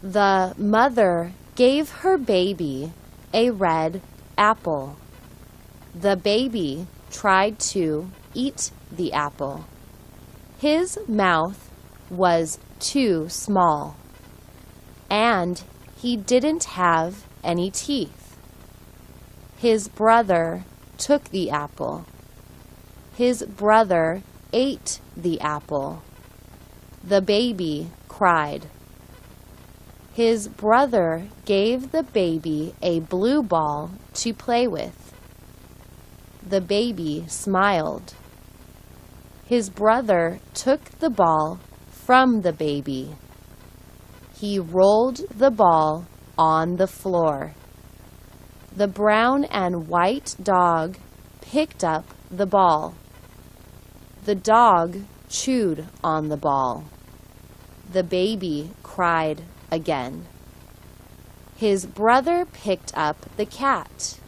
The mother gave her baby a red apple. The baby tried to eat the apple. His mouth was too small, and he didn't have any teeth. His brother took the apple. His brother ate the apple. The baby cried. His brother gave the baby a blue ball to play with. The baby smiled. His brother took the ball from the baby. He rolled the ball on the floor. The brown and white dog picked up the ball. The dog chewed on the ball. The baby cried again. His brother picked up the cat.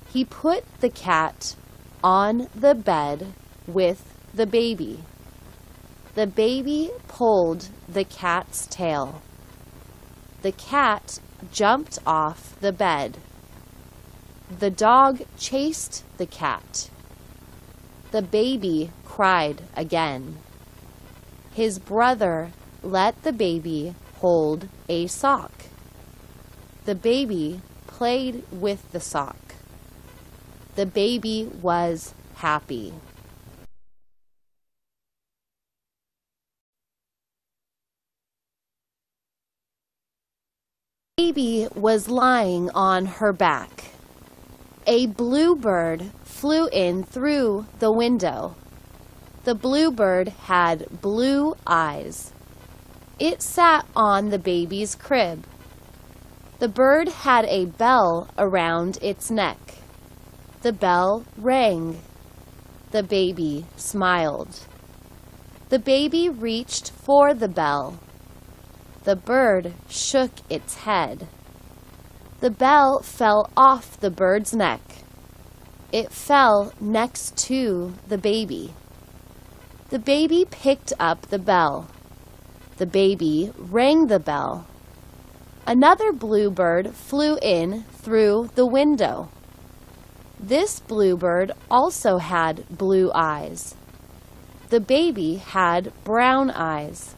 He put the cat on the bed with the baby. The baby pulled the cat's tail. The cat jumped off the bed. The dog chased the cat. The baby cried again. His brother let the baby hold a sock. The baby played with the sock. The baby was happy. The baby was lying on her back. A bluebird flew in through the window. The bluebird had blue eyes. It sat on the baby's crib. The bird had a bell around its neck. The bell rang. The baby smiled. The baby reached for the bell. The bird shook its head. The bell fell off the bird's neck. It fell next to the baby. The baby picked up the bell. The baby rang the bell. Another bluebird flew in through the window. This bluebird also had blue eyes. The baby had brown eyes.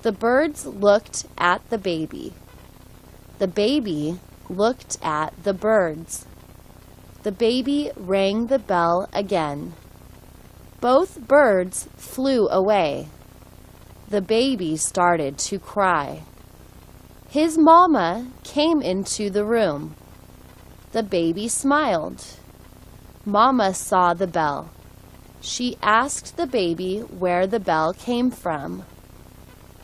The birds looked at the baby. The baby looked at the birds. The baby rang the bell again. Both birds flew away. The baby started to cry. His mama came into the room. The baby smiled. Mama saw the bell. She asked the baby where the bell came from.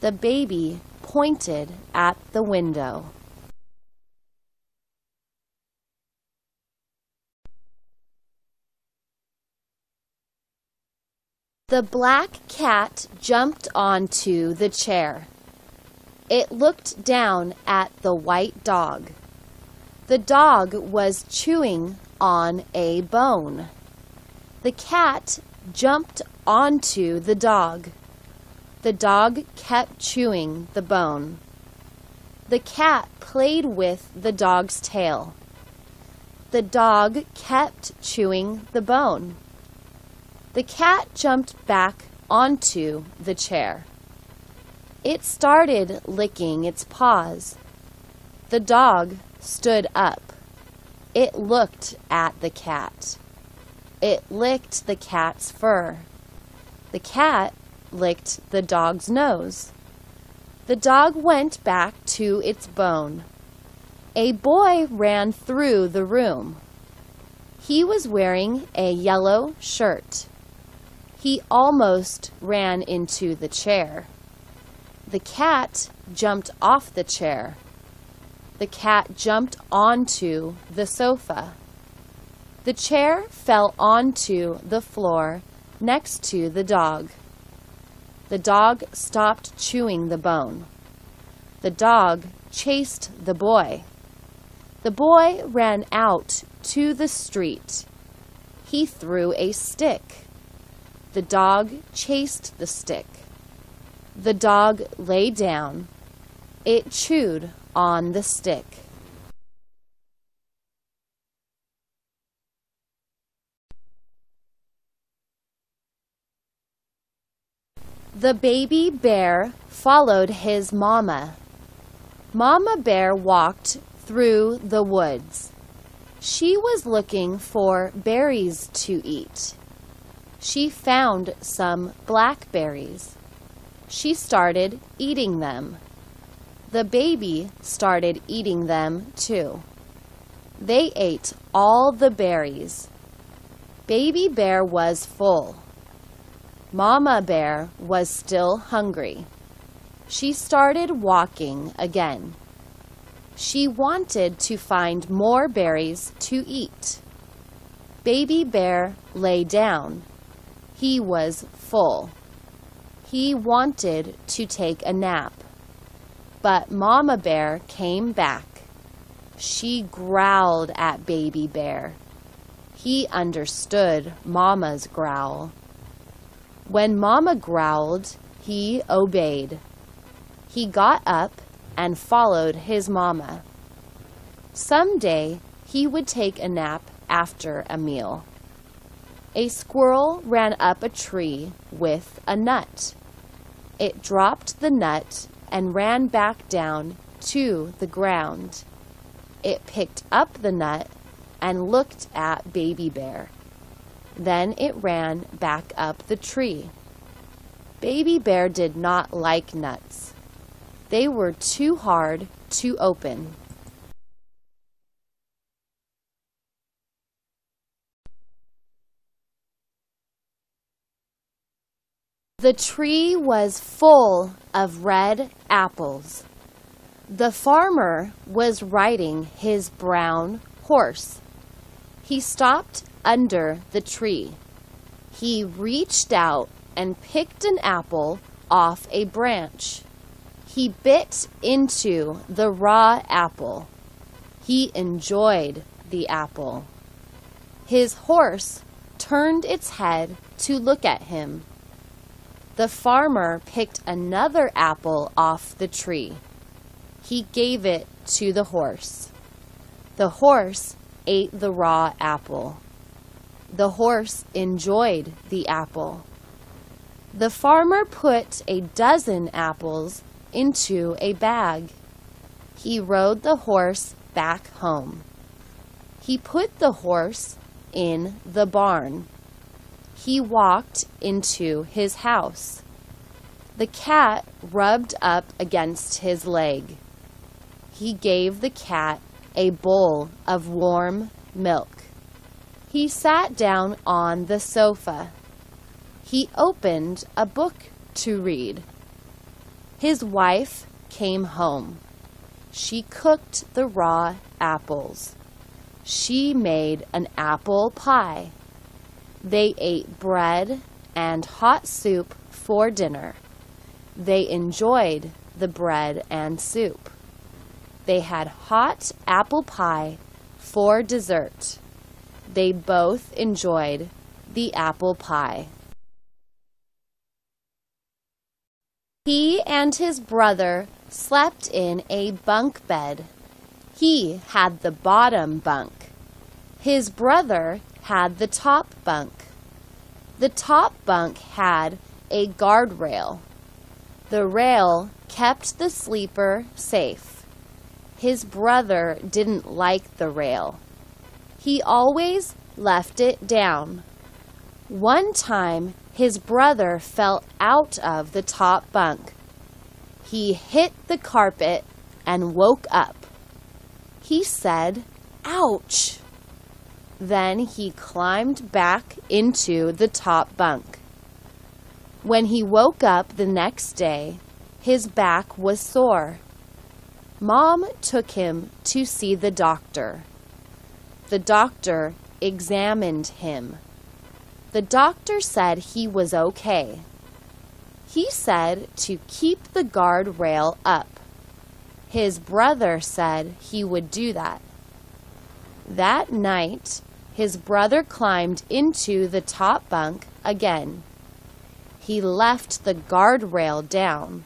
The baby pointed at the window. The black cat jumped onto the chair. It looked down at the white dog. The dog was chewing on a bone. The cat jumped onto the dog. The dog kept chewing the bone. The cat played with the dog's tail. The dog kept chewing the bone. The cat jumped back onto the chair. It started licking its paws. The dog stood up. It looked at the cat. It licked the cat's fur. The cat licked the dog's nose. The dog went back to its bone. A boy ran through the room. He was wearing a yellow shirt. He almost ran into the chair. The cat jumped off the chair. The cat jumped onto the sofa. The chair fell onto the floor next to the dog. The dog stopped chewing the bone. The dog chased the boy. The boy ran out to the street. He threw a stick. The dog chased the stick. The dog lay down. It chewed on the stick. The baby bear followed his mama. Mama bear walked through the woods. She was looking for berries to eat. She found some blackberries. She started eating them. The baby started eating them too. They ate all the berries. Baby bear was full. Mama bear was still hungry. She started walking again. She wanted to find more berries to eat. Baby bear lay down. He was full. He wanted to take a nap. But Mama bear came back. She growled at baby bear. He understood Mama's growl. When Mama growled, he obeyed. He got up and followed his mama. Someday he would take a nap after a meal. A squirrel ran up a tree with a nut. It dropped the nut and ran back down to the ground. It picked up the nut and looked at baby bear. Then it ran back up the tree. Baby bear did not like nuts. They were too hard to open. The tree was full of red apples. The farmer was riding his brown horse. He stopped under the tree. He reached out and picked an apple off a branch. He bit into the raw apple. He enjoyed the apple. His horse turned its head to look at him. The farmer picked another apple off the tree. He gave it to the horse. The horse ate the raw apple. The horse enjoyed the apple. The farmer put a dozen apples into a bag. He rode the horse back home. He put the horse in the barn. He walked into his house. The cat rubbed up against his leg. He gave the cat a bowl of warm milk. He sat down on the sofa. He opened a book to read. His wife came home. She cooked the raw apples. She made an apple pie. They ate bread and hot soup for dinner. They enjoyed the bread and soup. They had hot apple pie for dessert. They both enjoyed the apple pie. He and his brother slept in a bunk bed. He had the bottom bunk. His brother had the top bunk. The top bunk had a guardrail. The rail kept the sleeper safe. His brother didn't like the rail. He always left it down. One time, his brother fell out of the top bunk. He hit the carpet and woke up. He said, "Ouch!" Then he climbed back into the top bunk. When he woke up the next day, his back was sore. Mom took him to see the doctor. The doctor examined him. The doctor said he was okay. He said to keep the guardrail up. His brother said he would do that. That night, his brother climbed into the top bunk again. He left the guardrail down.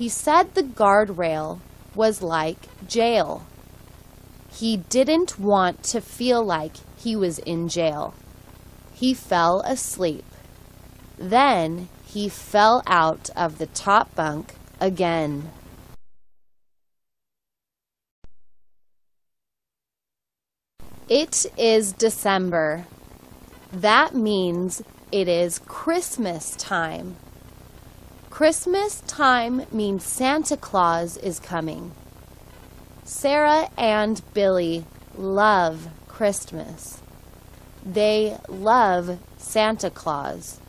He said the guardrail was like jail. He didn't want to feel like he was in jail. He fell asleep. Then he fell out of the top bunk again. It is December. That means it is Christmas time. Christmas time means Santa Claus is coming. Sarah and Billy love Christmas. They love Santa Claus.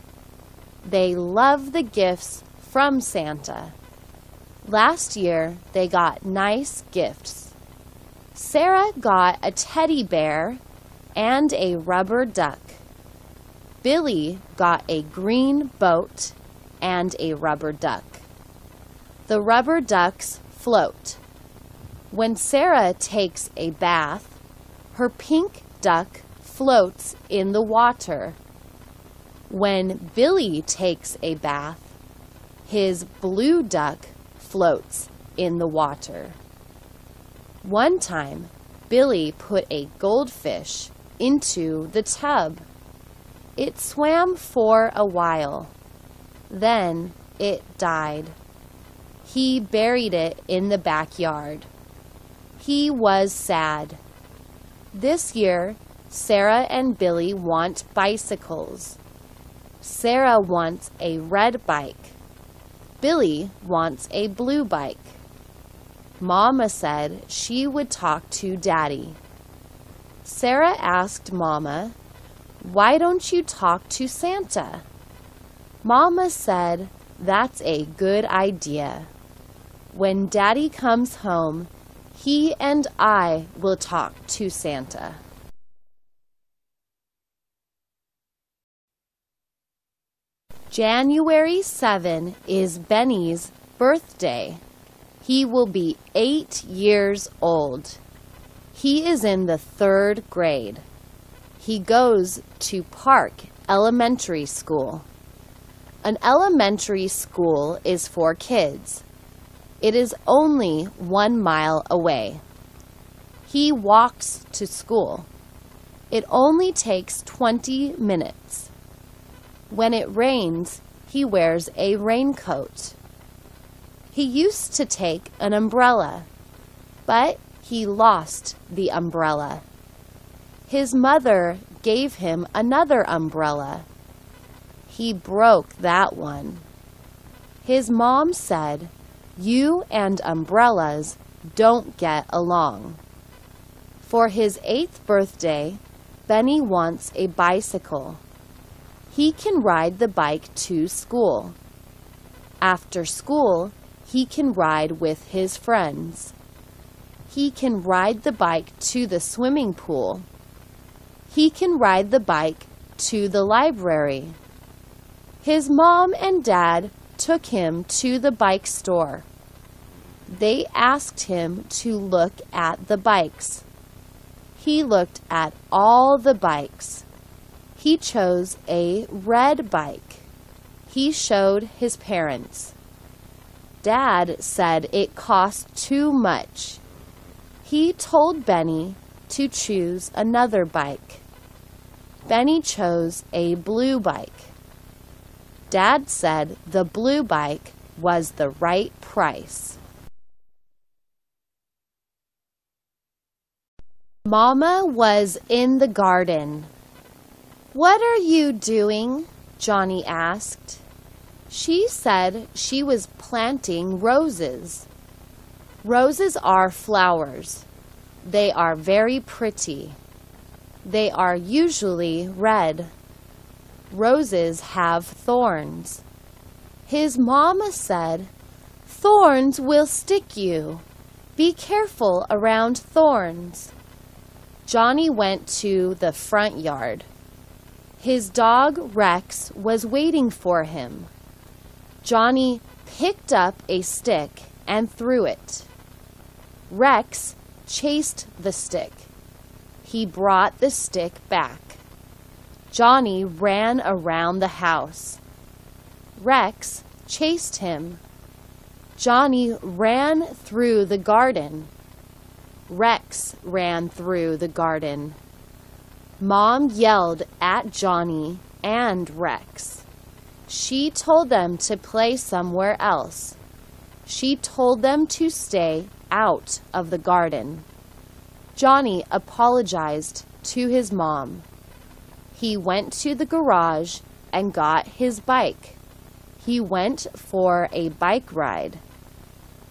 They love the gifts from Santa. Last year, they got nice gifts. Sarah got a teddy bear and a rubber duck. Billy got a green boat and a rubber duck. The rubber ducks float. When Sarah takes a bath, her pink duck floats in the water. When Billy takes a bath, his blue duck floats in the water. One time, Billy put a goldfish into the tub. It swam for a while. Then it died. He buried it in the backyard. He was sad. This year, Sarah and Billy want bicycles. Sarah wants a red bike. Billy wants a blue bike. Mama said she would talk to Daddy. Sarah asked Mama, "Why don't you talk to Santa?" Mama said, "That's a good idea. When Daddy comes home, he and I will talk to Santa." January 7 is Benny's birthday. He will be 8 years old. He is in the 3rd grade. He goes to Park Elementary School. An elementary school is for kids. It is only 1 mile away. He walks to school. It only takes 20 minutes. When it rains, he wears a raincoat. He used to take an umbrella, but he lost the umbrella. His mother gave him another umbrella. He broke that one. His mom said, "You and umbrellas don't get along." For his 8th birthday, Benny wants a bicycle. He can ride the bike to school. After school, he can ride with his friends. He can ride the bike to the swimming pool. He can ride the bike to the library. His mom and dad took him to the bike store. They asked him to look at the bikes. He looked at all the bikes. He chose a red bike. He showed his parents. Dad said it cost too much. He told Benny to choose another bike. Benny chose a blue bike. Dad said the blue bike was the right price. Mama was in the garden. "What are you doing?" Johnny asked. She said she was planting roses. Roses are flowers. They are very pretty. They are usually red. Roses have thorns. His mama said, "Thorns will stick you. Be careful around thorns." Johnny went to the front yard. His dog Rex was waiting for him. Johnny picked up a stick and threw it. Rex chased the stick. He brought the stick back. Johnny ran around the house. Rex chased him. Johnny ran through the garden. Rex ran through the garden. Mom yelled at Johnny and Rex. She told them to play somewhere else. She told them to stay out of the garden. Johnny apologized to his mom. He went to the garage and got his bike. He went for a bike ride.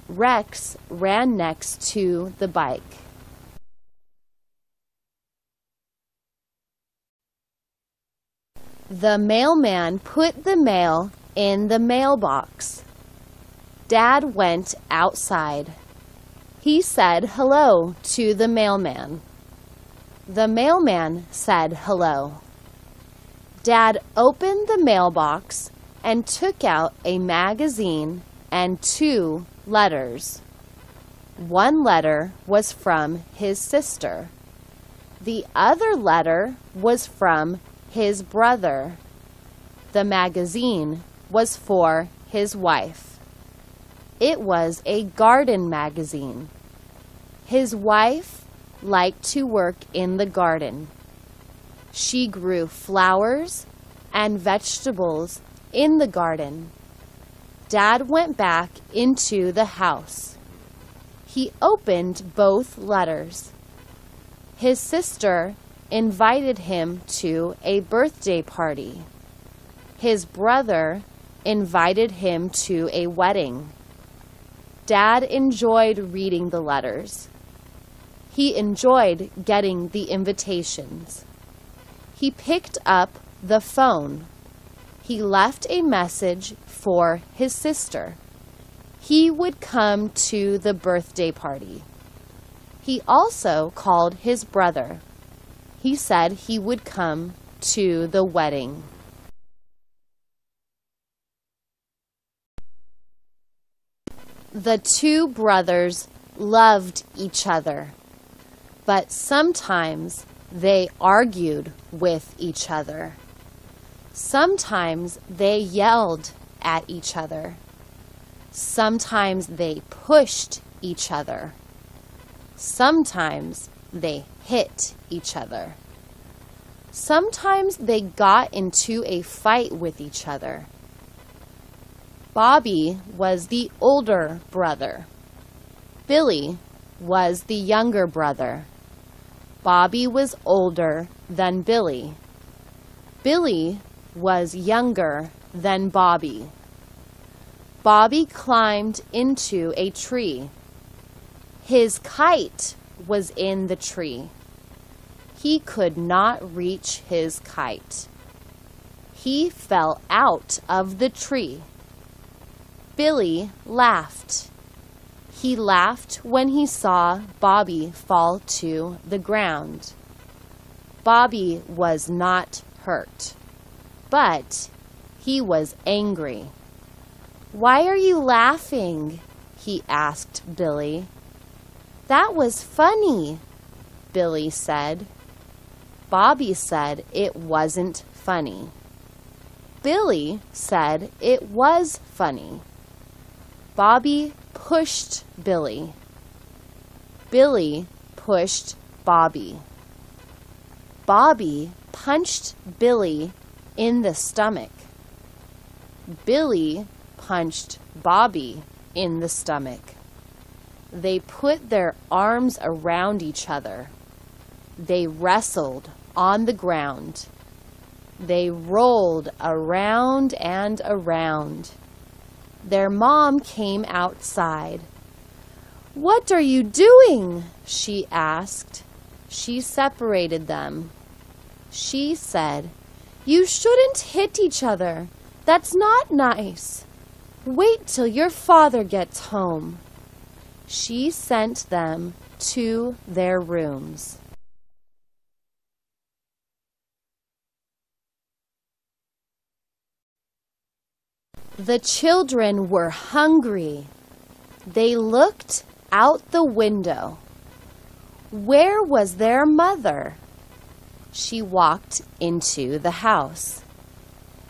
Rex ran next to the bike. The mailman put the mail in the mailbox. Dad went outside. He said hello to the mailman. The mailman said hello. Dad opened the mailbox and took out a magazine and 2 letters. One letter was from his sister. The other letter was from his brother. The magazine was for his wife. It was a garden magazine. His wife liked to work in the garden. She grew flowers and vegetables in the garden. Dad went back into the house. He opened both letters. His sister invited him to a birthday party. His brother invited him to a wedding. Dad enjoyed reading the letters. He enjoyed getting the invitations. He picked up the phone. He left a message for his sister. He would come to the birthday party. He also called his brother. He said he would come to the wedding. The 2 brothers loved each other, but sometimes they argued with each other. Sometimes they yelled at each other. Sometimes they pushed each other. Sometimes they hit each other. Sometimes they got into a fight with each other. Bobby was the older brother. Billy was the younger brother. Bobby was older than Billy. Billy was younger than Bobby. Bobby climbed into a tree. His kite was in the tree. He could not reach his kite. He fell out of the tree. Billy laughed. He laughed when he saw Bobby fall to the ground. Bobby was not hurt, but he was angry. "Why are you laughing?" he asked Billy. "That was funny," Billy said. Bobby said it wasn't funny. Billy said it was funny. Bobby pushed Billy. Billy pushed Bobby. Bobby punched Billy in the stomach. Billy punched Bobby in the stomach. They put their arms around each other. They wrestled on the ground. They rolled around and around. Their mom came outside. "What are you doing?" she asked. She separated them. She said, "You shouldn't hit each other. That's not nice. Wait till your father gets home." She sent them to their rooms. The children were hungry. They looked out the window. Where was their mother? She walked into the house.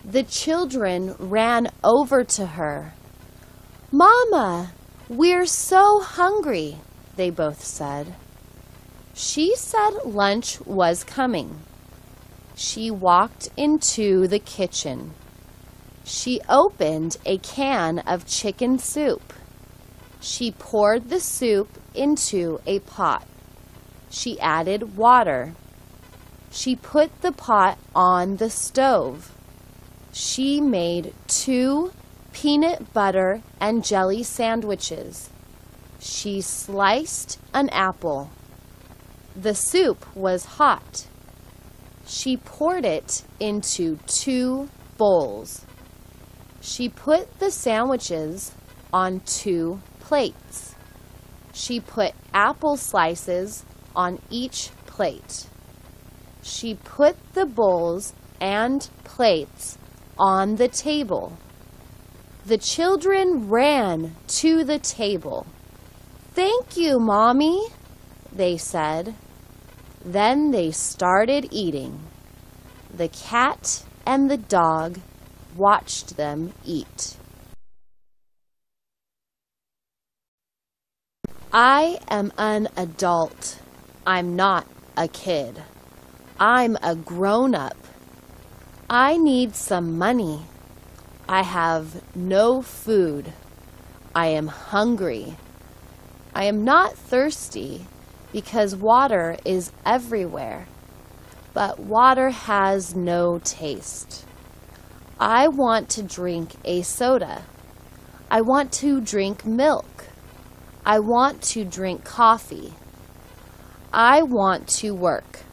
The children ran over to her. "Mama, we're so hungry," they both said. She said lunch was coming. She walked into the kitchen. She opened a can of chicken soup. She poured the soup into a pot. She added water. She put the pot on the stove. She made 2 peanut butter and jelly sandwiches. She sliced an apple. The soup was hot. She poured it into 2 bowls. She put the sandwiches on 2 plates. She put apple slices on each plate. She put the bowls and plates on the table. The children ran to the table. "Thank you, Mommy," they said. Then they started eating. The cat and the dog watched them eat. I am an adult. I'm not a kid. I'm a grown-up. I need some money. I have no food. I am hungry. I am not thirsty because water is everywhere, but water has no taste. I want to drink a soda. I want to drink milk. I want to drink coffee. I want to work.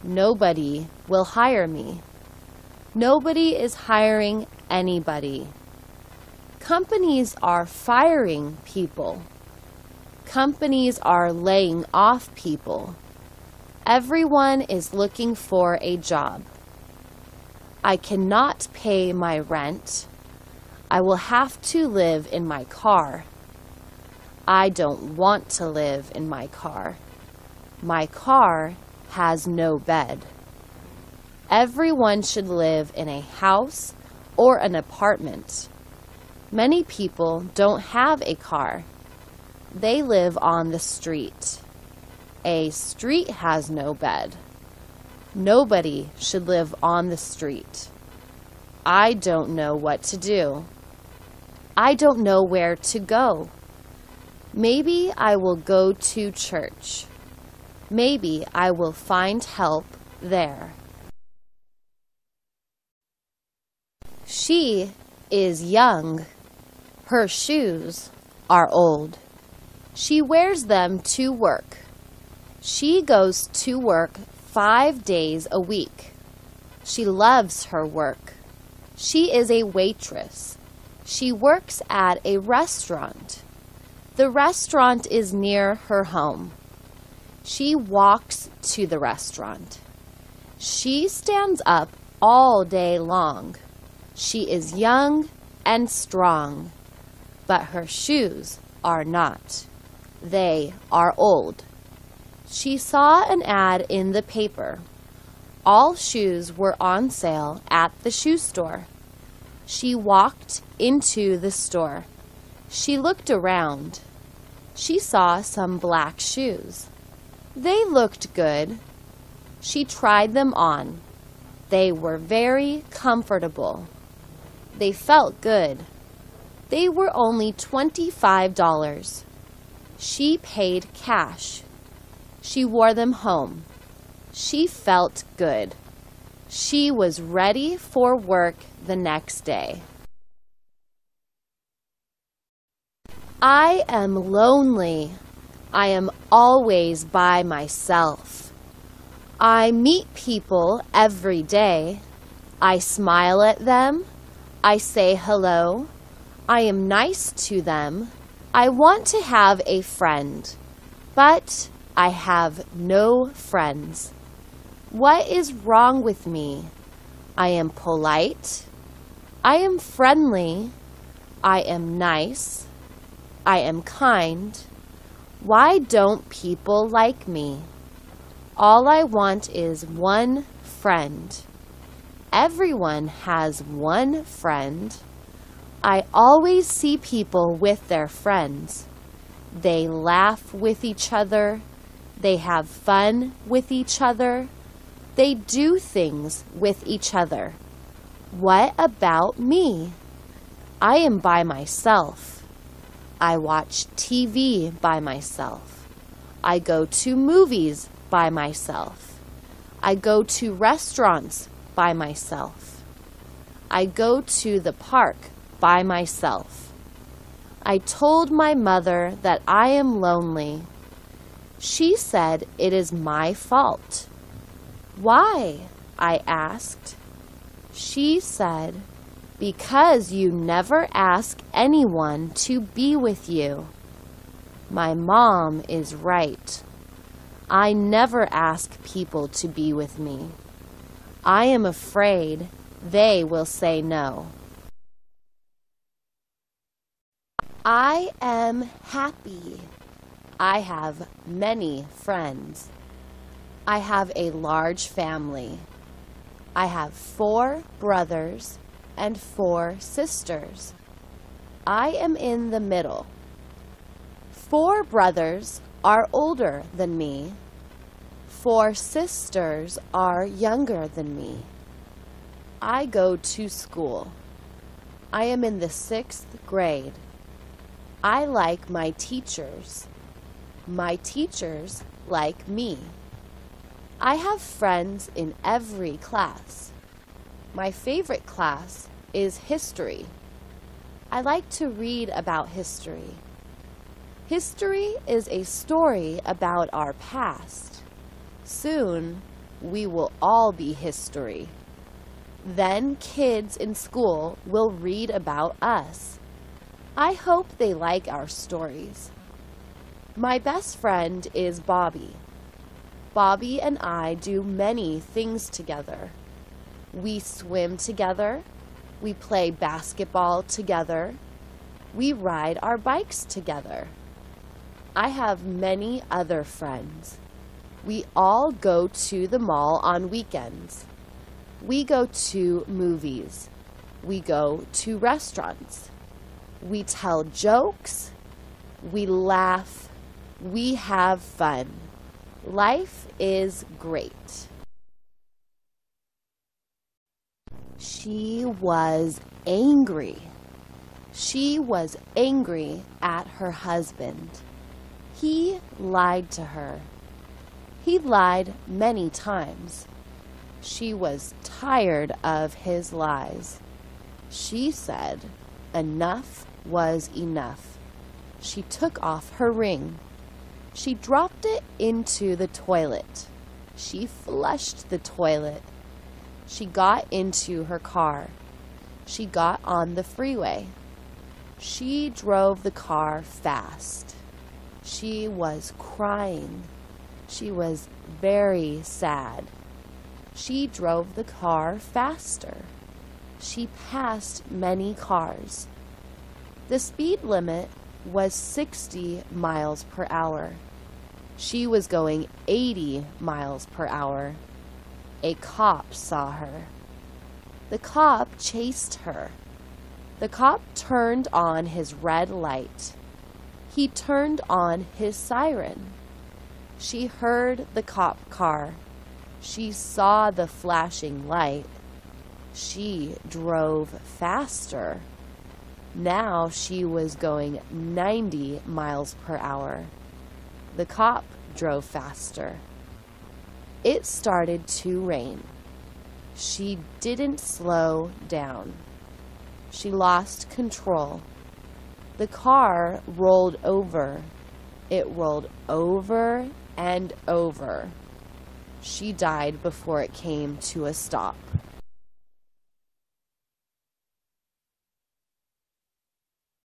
Nobody will hire me. Nobody is hiring anybody. Companies are firing people. Companies are laying off people. Everyone is looking for a job. I cannot pay my rent. I will have to live in my car. I don't want to live in my car. My car has no bed. Everyone should live in a house or an apartment. Many people don't have a car. They live on the street. A street has no bed. Nobody should live on the street. I don't know what to do. I don't know where to go. Maybe I will go to church. Maybe I will find help there. She is young. Her shoes are old. She wears them to work. She goes to work 5 days a week. She loves her work. She is a waitress. She works at a restaurant. The restaurant is near her home. She walks to the restaurant. She stands up all day long. She is young and strong, but her shoes are not. They are old. She saw an ad in the paper. All shoes were on sale at the shoe store. She walked into the store. She looked around. She saw some black shoes. They looked good. She tried them on. They were very comfortable. They felt good. They were only $25. She paid cash. She wore them home. She felt good. She was ready for work the next day. I am lonely. I am always by myself. I meet people every day. I smile at them. I say hello. I am nice to them. I want to have a friend, but I have no friends. What is wrong with me? I am polite. I am friendly. I am nice. I am kind. Why don't people like me? All I want is one friend. Everyone has one friend. I always see people with their friends. They laugh with each other. They have fun with each other. They do things with each other. What about me? I am by myself. I watch TV by myself. I go to movies by myself. I go to restaurants by myself. I go to the park by myself. I told my mother that I am lonely. She said it is my fault. Why? I asked. She said, because you never ask anyone to be with you. My mom is right. I never ask people to be with me. I am afraid they will say no. I am happy. I have many friends. I have a large family. I have 4 brothers and 4 sisters. I am in the middle. 4 brothers are older than me. 4 sisters are younger than me. I go to school. I am in the 6th grade. I like my teachers. My teachers like me. I have friends in every class. My favorite class is history. I like to read about history. History is a story about our past. Soon, we will all be history. Then kids in school will read about us. I hope they like our stories. My best friend is Bobby. Bobby and I do many things together. We swim together. We play basketball together. We ride our bikes together. I have many other friends. We all go to the mall on weekends. We go to movies. We go to restaurants. We tell jokes. We laugh. We have fun. Life is great. She was angry. She was angry at her husband. He lied to her. He lied many times. She was tired of his lies. She said enough was enough. She took off her ring. She dropped it into the toilet. She flushed the toilet. She got into her car. She got on the freeway. She drove the car fast. She was crying. She was very sad. She drove the car faster. She passed many cars. The speed limit was 60 miles per hour. She was going 80 miles per hour. A cop saw her. The cop chased her. The cop turned on his red light. He turned on his siren. She heard the cop car. She saw the flashing light. She drove faster. Now she was going 90 miles per hour. The cop drove faster. It started to rain. She didn't slow down. She lost control. The car rolled over. It rolled over and over. She died before it came to a stop.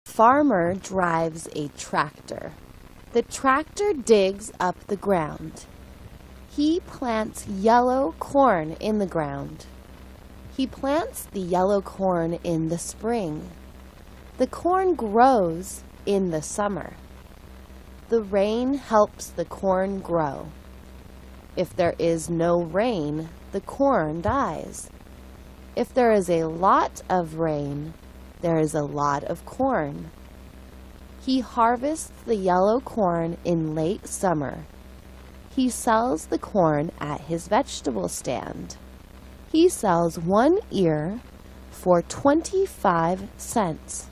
Farmer drives a tractor. The tractor digs up the ground. He plants yellow corn in the ground. He plants the yellow corn in the spring. The corn grows in the summer. The rain helps the corn grow. If there is no rain, the corn dies. If there is a lot of rain, there is a lot of corn. He harvests the yellow corn in late summer. He sells the corn at his vegetable stand. He sells 1 ear for 25 cents.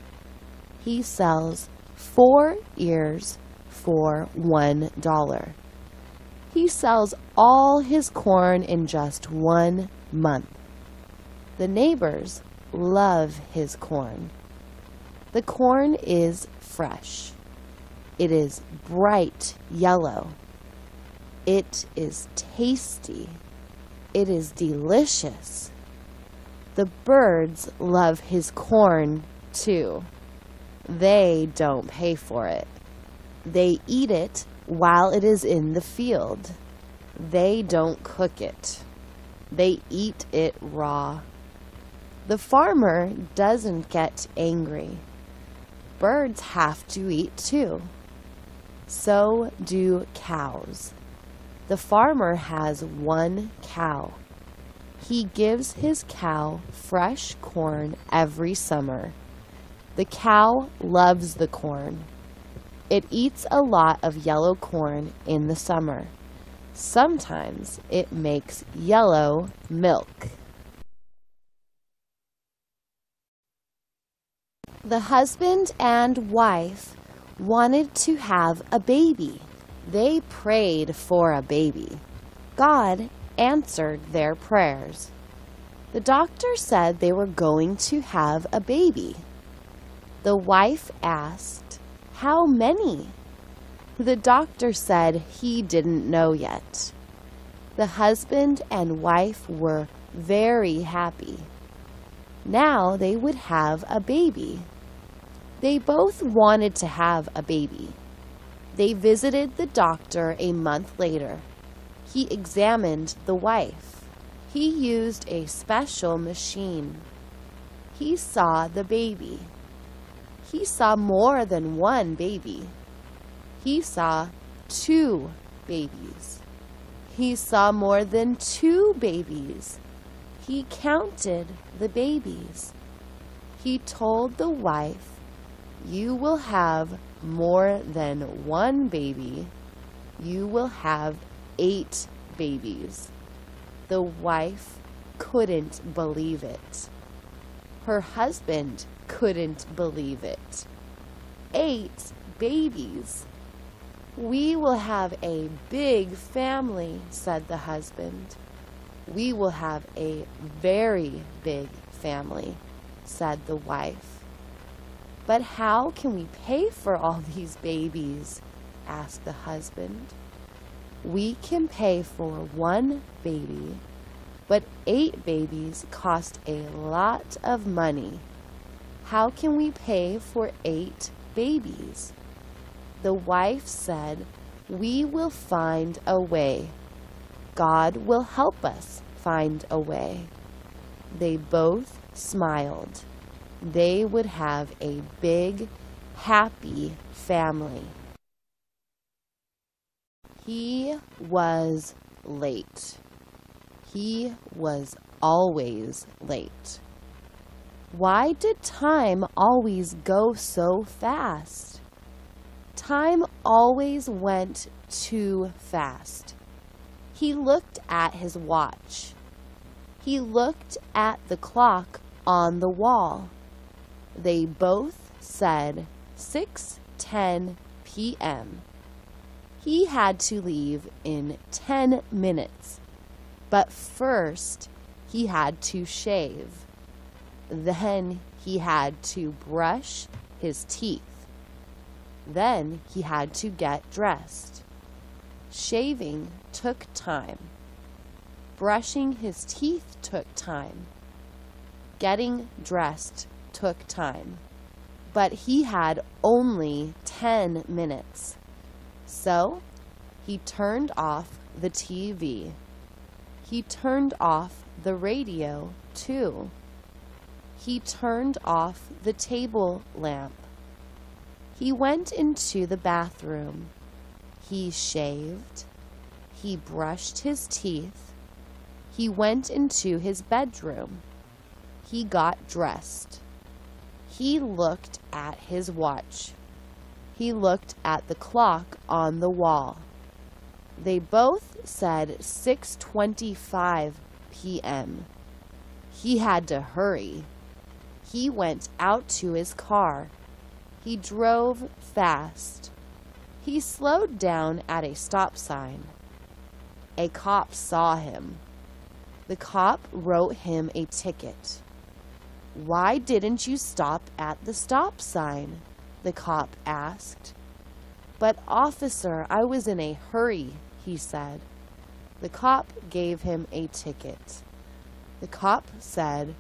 He sells 4 ears for $1. He sells all his corn in just 1 month. The neighbors love his corn. The corn is fresh. It is bright yellow. It is tasty. It is delicious. The birds love his corn too. They don't pay for it. They eat it while it is in the field. They don't cook it. They eat it raw. The farmer doesn't get angry. Birds have to eat too. So do cows. The farmer has 1 cow. He gives his cow fresh corn every summer. The cow loves the corn. It eats a lot of yellow corn in the summer. Sometimes it makes yellow milk. The husband and wife wanted to have a baby. They prayed for a baby. God answered their prayers. The doctor said they were going to have a baby. The wife asked, "How many?" The doctor said he didn't know yet. The husband and wife were very happy. Now they would have a baby. They both wanted to have a baby. They visited the doctor a month later. He examined the wife. He used a special machine. He saw the baby. He saw more than 1 baby. He saw 2 babies. He saw more than 2 babies. He counted the babies. He told the wife, "You will have more than 1 baby. You will have 8 babies." The wife couldn't believe it. Her husband couldn't believe it. 8 babies. "We will have a big family," said the husband. "We will have a very big family," said the wife. "But how can we pay for all these babies?" asked the husband. "We can pay for 1 baby, but 8 babies cost a lot of money. How can we pay for 8 babies?" The wife said, "We will find a way. God will help us find a way." They both smiled. They would have a big, happy family. He was late. He was always late. Why did time always go so fast? Time always went too fast. He looked at his watch. He looked at the clock on the wall. They both said 6:10 p.m. He had to leave in 10 minutes, but first he had to shave. Then he had to brush his teeth. Then he had to get dressed. Shaving took time. Brushing his teeth took time. Getting dressed took time. But he had only 10 minutes. So he turned off the TV. He turned off the radio too. He turned off the table lamp. He went into the bathroom. He shaved. He brushed his teeth. He went into his bedroom. He got dressed. He looked at his watch. He looked at the clock on the wall. They both said 6:25 p.m. He had to hurry. He went out to his car. He drove fast. He slowed down at a stop sign. A cop saw him. The cop wrote him a ticket. "Why didn't you stop at the stop sign?" the cop asked. "But officer, I was in a hurry," he said. The cop gave him a ticket. The cop said,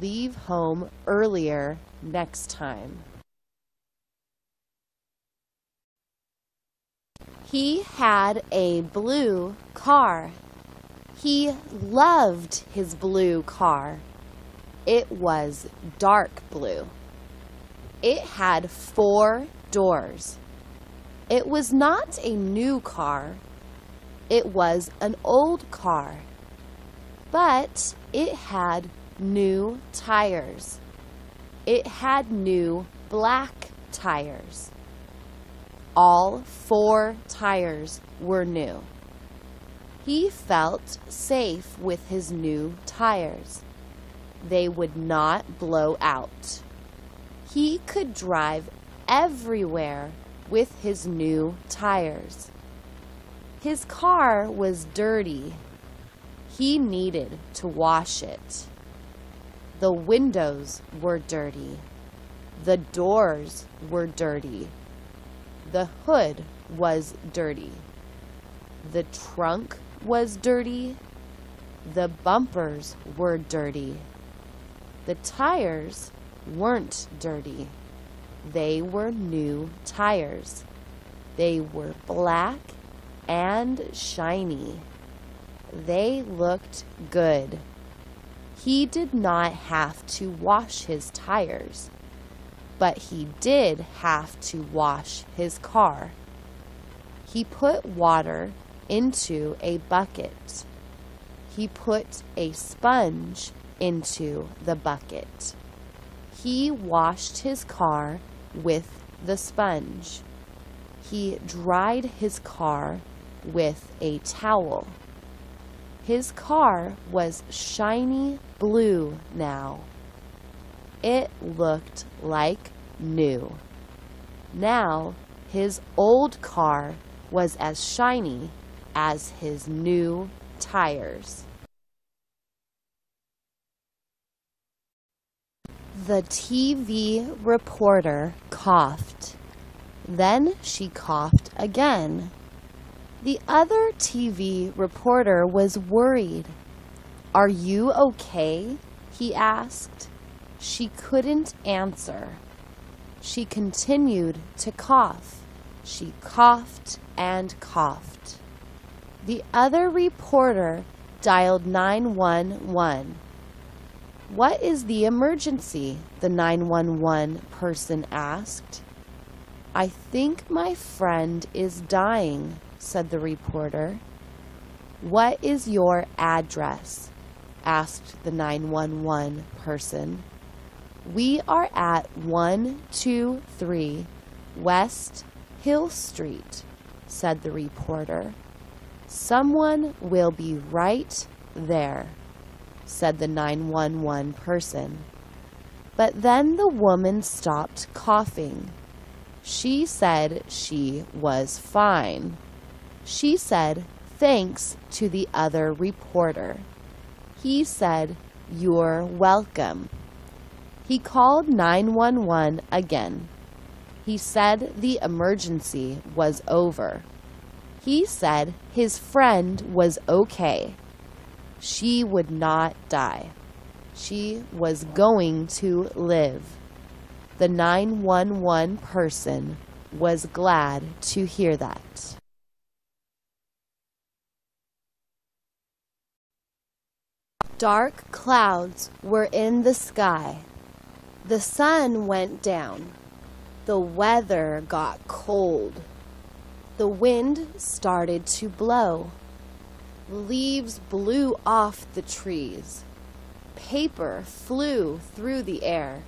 "Leave home earlier next time." He had a blue car. He loved his blue car. It was dark blue. It had 4 doors. It was not a new car. It was an old car. But it had new tires. It had new black tires. All 4 tires were new. He felt safe with his new tires. They would not blow out. He could drive everywhere with his new tires. His car was dirty. He needed to wash it. The windows were dirty. The doors were dirty. The hood was dirty. The trunk was dirty. The bumpers were dirty. The tires weren't dirty. They were new tires. They were black and shiny. They looked good. He did not have to wash his tires, but he did have to wash his car. He put water into a bucket. He put a sponge into the bucket. He washed his car with the sponge. He dried his car with a towel. His car was shiny blue now. It looked like new. Now his old car was as shiny as his new tires. The TV reporter coughed. Then she coughed again. The other TV reporter was worried. "Are you okay?" he asked. She couldn't answer. She continued to cough. She coughed and coughed. The other reporter dialed 911. "What is the emergency?" the 911 person asked. "I think my friend is dying," said the reporter. "What is your address?" asked the 911 person. "We are at 123 West Hill Street," said the reporter. "Someone will be right there," said the 911 person. But then the woman stopped coughing. She said she was fine. She said thanks to the other reporter. He said, "You're welcome." He called 911 again. He said the emergency was over. He said his friend was okay. She would not die. She was going to live. The 911 person was glad to hear that. Dark clouds were in the sky. The sun went down. The weather got cold. The wind started to blow. Leaves blew off the trees. Paper flew through the air.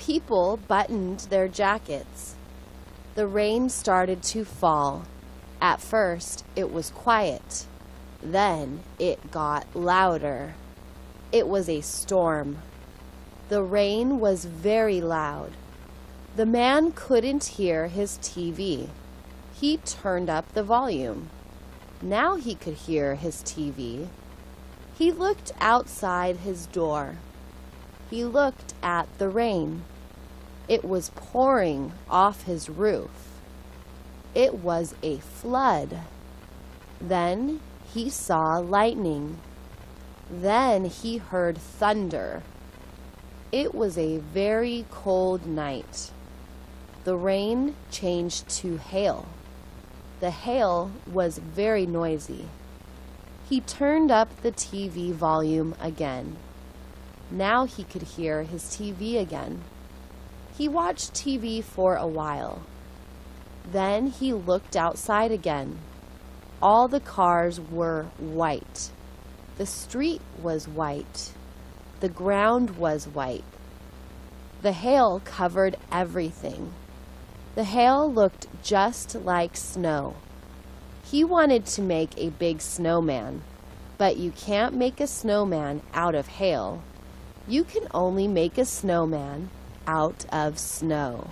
People buttoned their jackets. The rain started to fall. At first, it was quiet. Then it got louder. It was a storm. The rain was very loud. The man couldn't hear his TV. He turned up the volume. Now he could hear his TV. He looked outside his door. He looked at the rain. It was pouring off his roof. It was a flood. Then he saw lightning. Then he heard thunder. It was a very cold night. The rain changed to hail. The hail was very noisy. He turned up the TV volume again. Now he could hear his TV again. He watched TV for a while. Then he looked outside again. All the cars were white. The street was white. The ground was white. The hail covered everything. The hail looked just like snow. He wanted to make a big snowman, but you can't make a snowman out of hail. You can only make a snowman out of snow.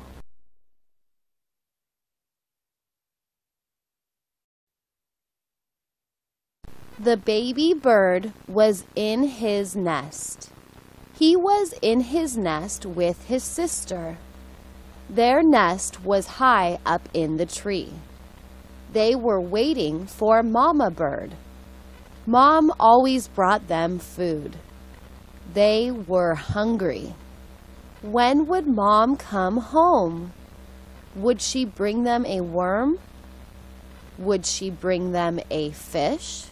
The baby bird was in his nest. He was in his nest with his sister. Their nest was high up in the tree. They were waiting for Mama Bird. Mom always brought them food. They were hungry. When would Mom come home? Would she bring them a worm? Would she bring them a fish?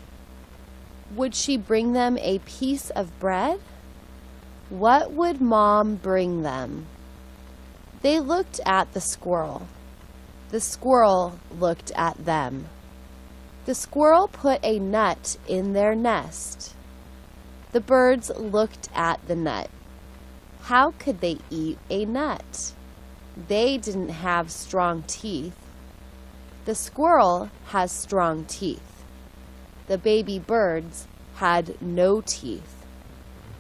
Would she bring them a piece of bread? What would Mom bring them? They looked at the squirrel. The squirrel looked at them. The squirrel put a nut in their nest. The birds looked at the nut. How could they eat a nut? They didn't have strong teeth. The squirrel has strong teeth. The baby birds had no teeth.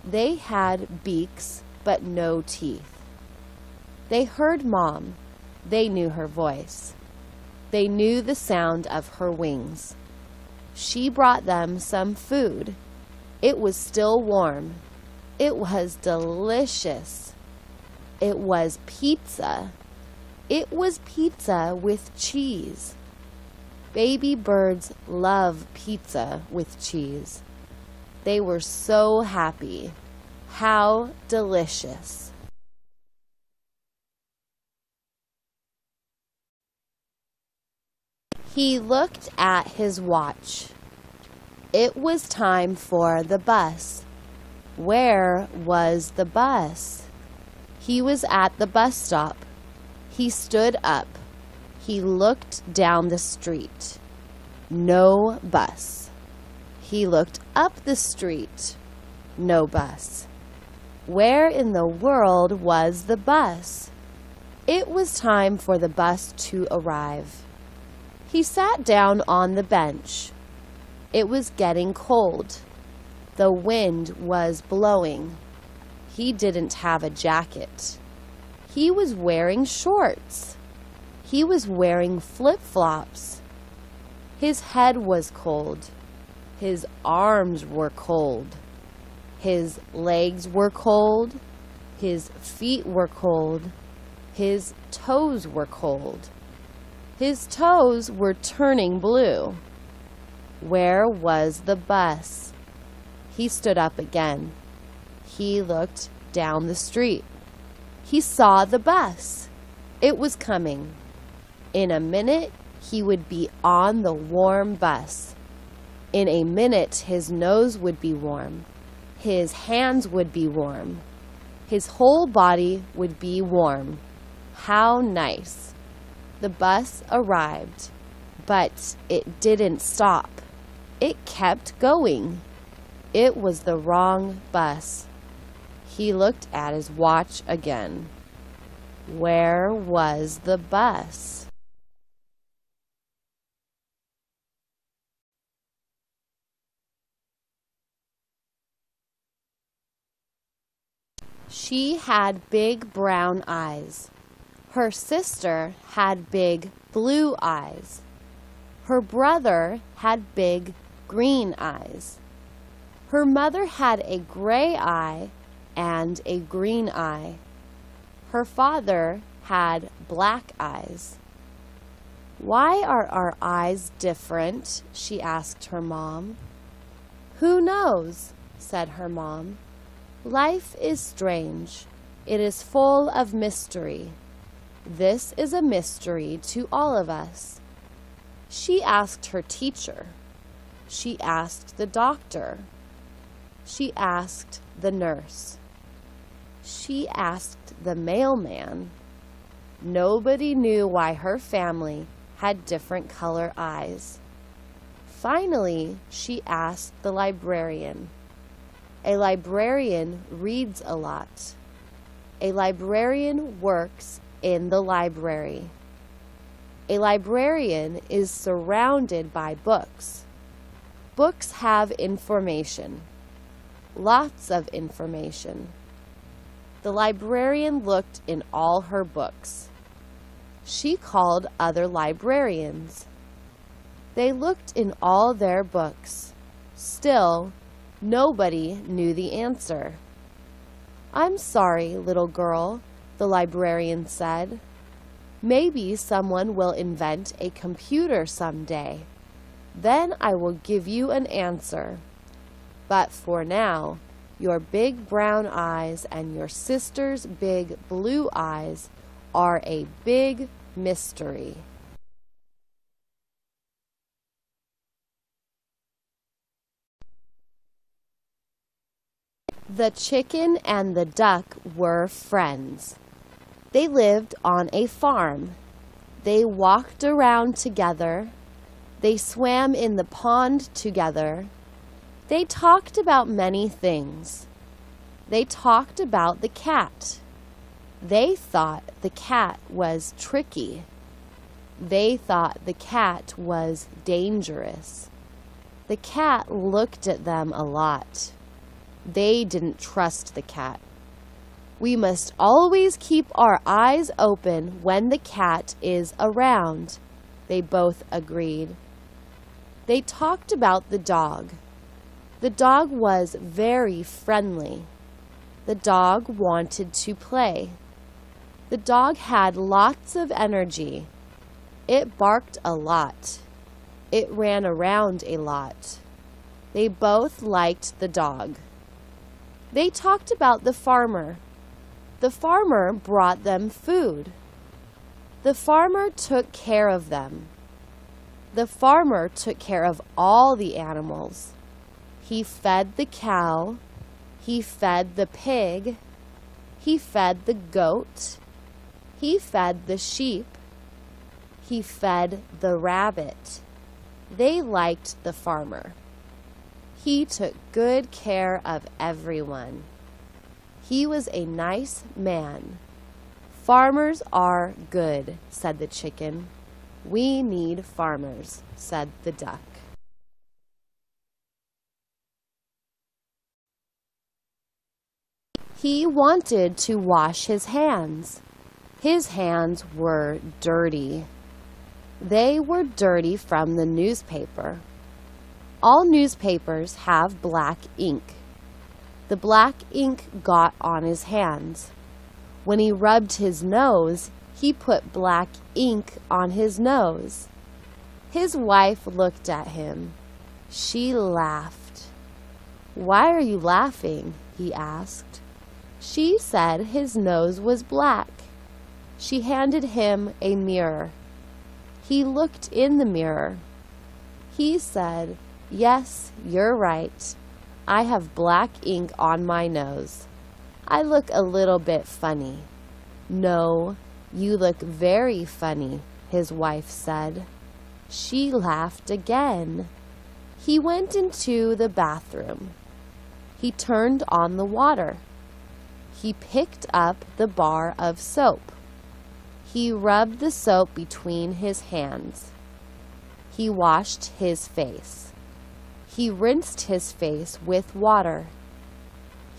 They had beaks, but no teeth. They heard Mom. They knew her voice. They knew the sound of her wings. She brought them some food. It was still warm. It was delicious. It was pizza. It was pizza with cheese. Baby birds love pizza with cheese. They were so happy. How delicious. He looked at his watch. It was time for the bus. Where was the bus? He was at the bus stop. He stood up. He looked down the street. No bus. He looked up the street. No bus. Where in the world was the bus? It was time for the bus to arrive. He sat down on the bench. It was getting cold. The wind was blowing. He didn't have a jacket. He was wearing shorts. He was wearing flip-flops. His head was cold. His arms were cold. His legs were cold. His feet were cold. His toes were cold. His toes were turning blue. Where was the bus? He stood up again. He looked down the street. He saw the bus. It was coming. In a minute, he would be on the warm bus. In a minute, his nose would be warm. His hands would be warm. His whole body would be warm. How nice. The bus arrived, but it didn't stop. It kept going. It was the wrong bus. He looked at his watch again. Where was the bus? She had big brown eyes. Her sister had big blue eyes. Her brother had big green eyes. Her mother had a gray eye and a green eye. Her father had black eyes. "Why are our eyes different?" she asked her mom. "Who knows?" said her mom. "Life is strange. It is full of mystery. This is a mystery to all of us." She asked her teacher. She asked the doctor. She asked the nurse. She asked the mailman. Nobody knew why her family had different color eyes. Finally, she asked the librarian. A librarian reads a lot. A librarian works in the library. A librarian is surrounded by books. Books have information. Lots of information. The librarian looked in all her books. She called other librarians. They looked in all their books. Still, nobody knew the answer. "I'm sorry, little girl," the librarian said. "Maybe someone will invent a computer someday. Then I will give you an answer. But for now, your big brown eyes and your sister's big blue eyes are a big mystery." The chicken and the duck were friends. They lived on a farm. They walked around together. They swam in the pond together. They talked about many things. They talked about the cat. They thought the cat was tricky. They thought the cat was dangerous. The cat looked at them a lot. They didn't trust the cat. "We must always keep our eyes open when the cat is around," they both agreed. They talked about the dog. The dog was very friendly. The dog wanted to play. The dog had lots of energy. It barked a lot. It ran around a lot. They both liked the dog. They talked about the farmer. The farmer brought them food. The farmer took care of them. The farmer took care of all the animals. He fed the cow. He fed the pig. He fed the goat. He fed the sheep. He fed the rabbit. They liked the farmer. He took good care of everyone. He was a nice man. "Farmers are good," said the chicken. "We need farmers," said the duck. He wanted to wash his hands. His hands were dirty. They were dirty from the newspaper. All newspapers have black ink. The black ink got on his hands. When he rubbed his nose, he put black ink on his nose. His wife looked at him. She laughed. "Why are you laughing?" he asked. She said his nose was black. She handed him a mirror. He looked in the mirror. He said, "Yes, you're right. I have black ink on my nose. I look a little bit funny." "No, you look very funny," his wife said. She laughed again. He went into the bathroom. He turned on the water. He picked up the bar of soap. He rubbed the soap between his hands. He washed his face. He rinsed his face with water.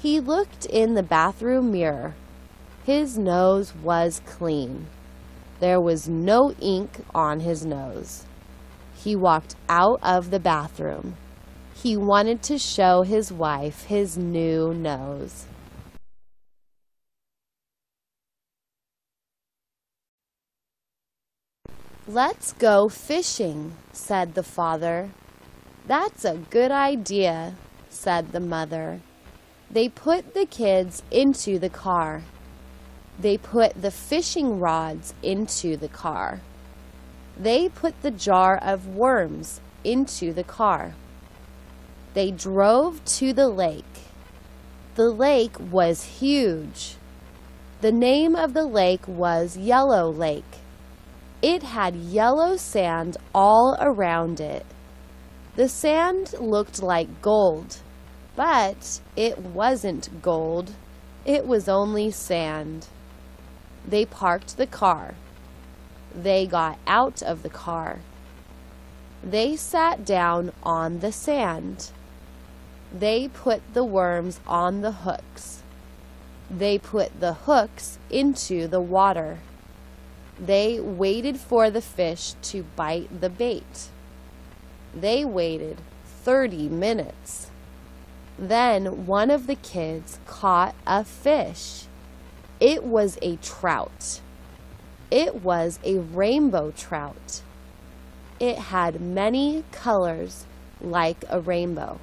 He looked in the bathroom mirror. His nose was clean. There was no ink on his nose. He walked out of the bathroom. He wanted to show his wife his new nose. "Let's go fishing," said the father. "That's a good idea," said the mother. They put the kids into the car. They put the fishing rods into the car. They put the jar of worms into the car. They drove to the lake. The lake was huge. The name of the lake was Yellow Lake. It had yellow sand all around it. The sand looked like gold, but it wasn't gold. It was only sand. They parked the car. They got out of the car. They sat down on the sand. They put the worms on the hooks. They put the hooks into the water. They waited for the fish to bite the bait. They waited 30 minutes. Then one of the kids caught a fish. It was a trout. It was a rainbow trout. It had many colors like a rainbow,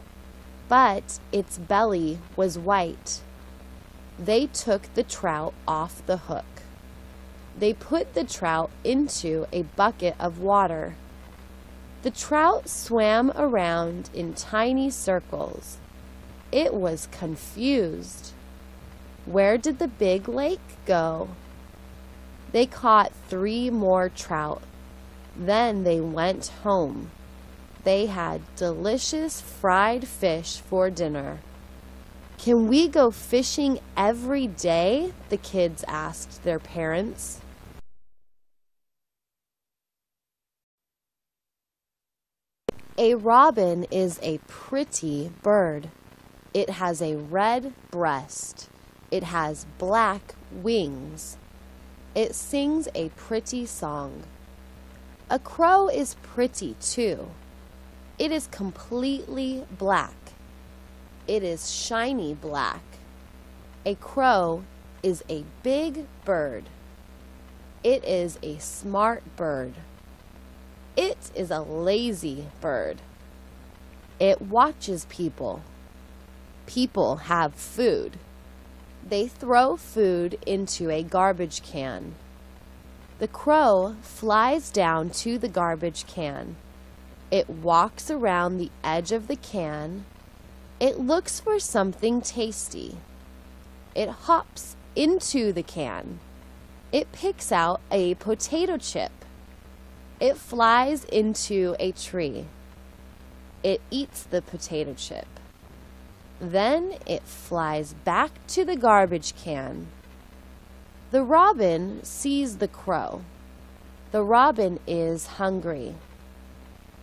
but its belly was white. They took the trout off the hook. They put the trout into a bucket of water. The trout swam around in tiny circles. It was confused. Where did the big lake go? They caught 3 more trout. Then they went home. They had delicious fried fish for dinner. "Can we go fishing every day?" the kids asked their parents. A robin is a pretty bird. It has a red breast. It has black wings. It sings a pretty song. A crow is pretty too. It is completely black. It is shiny black. A crow is a big bird. It is a smart bird. It is a lazy bird. It watches people. People have food. They throw food into a garbage can. The crow flies down to the garbage can. It walks around the edge of the can. It looks for something tasty. It hops into the can. It picks out a potato chip. It flies into a tree. It eats the potato chip. Then it flies back to the garbage can. The robin sees the crow. The robin is hungry.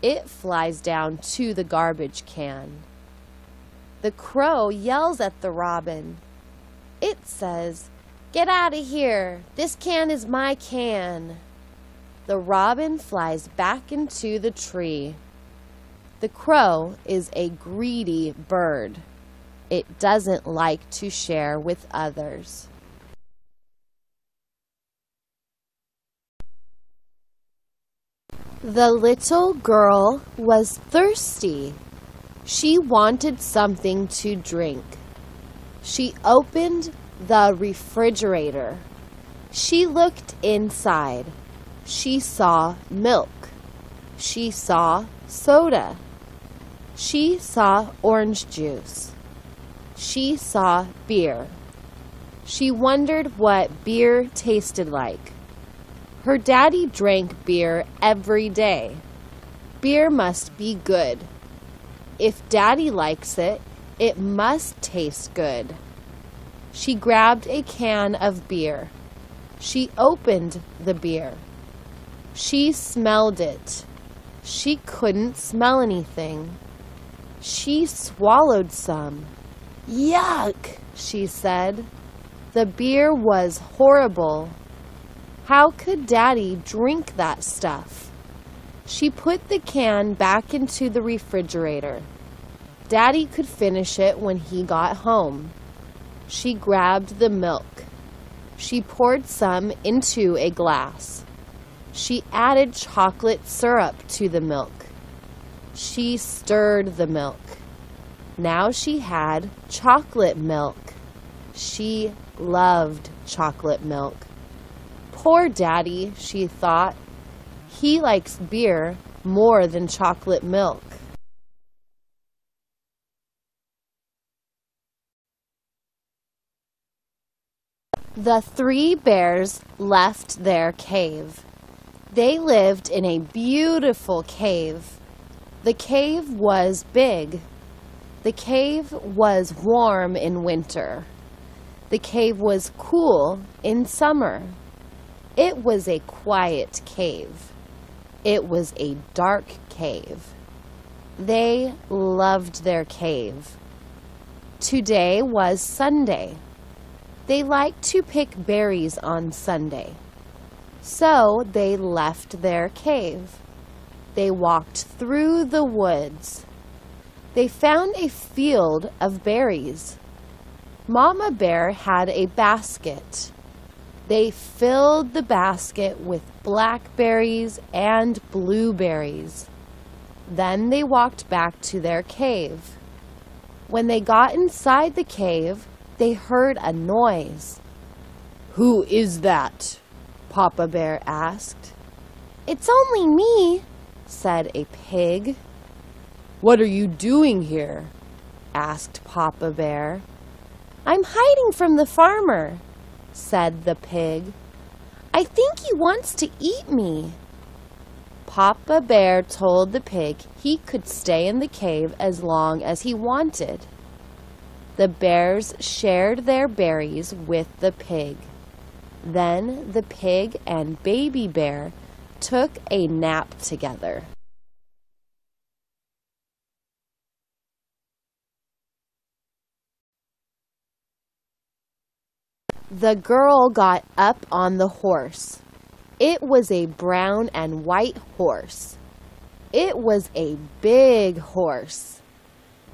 It flies down to the garbage can. The crow yells at the robin. It says, "Get out of here! This can is my can!" The robin flies back into the tree. The crow is a greedy bird. It doesn't like to share with others. The little girl was thirsty. She wanted something to drink. She opened the refrigerator. She looked inside. She saw milk. She saw soda. She saw orange juice. She saw beer. She wondered what beer tasted like. Her daddy drank beer every day. Beer must be good. If Daddy likes it, it must taste good. She grabbed a can of beer. She opened the beer. She smelled it. She couldn't smell anything. She swallowed some. Yuck, she said. The beer was horrible. How could Daddy drink that stuff? She put the can back into the refrigerator. Daddy could finish it when he got home. She grabbed the milk. She poured some into a glass. She added chocolate syrup to the milk. She stirred the milk. Now she had chocolate milk. She loved chocolate milk. Poor Daddy, she thought. He likes beer more than chocolate milk. The three bears left their cave. They lived in a beautiful cave. The cave was big. The cave was warm in winter. The cave was cool in summer. It was a quiet cave. It was a dark cave. They loved their cave. Today was Sunday. They liked to pick berries on Sunday. So they left their cave. They walked through the woods. They found a field of berries. Mama Bear had a basket. They filled the basket with blackberries and blueberries. Then they walked back to their cave. When they got inside the cave, they heard a noise. "Who is that?" Papa Bear asked. "It's only me," said a pig. "What are you doing here?" asked Papa Bear. "I'm hiding from the farmer," said the pig. "I think he wants to eat me." Papa Bear told the pig he could stay in the cave as long as he wanted. The bears shared their berries with the pig. Then the pig and Baby Bear took a nap together. The girl got up on the horse. It was a brown and white horse. It was a big horse.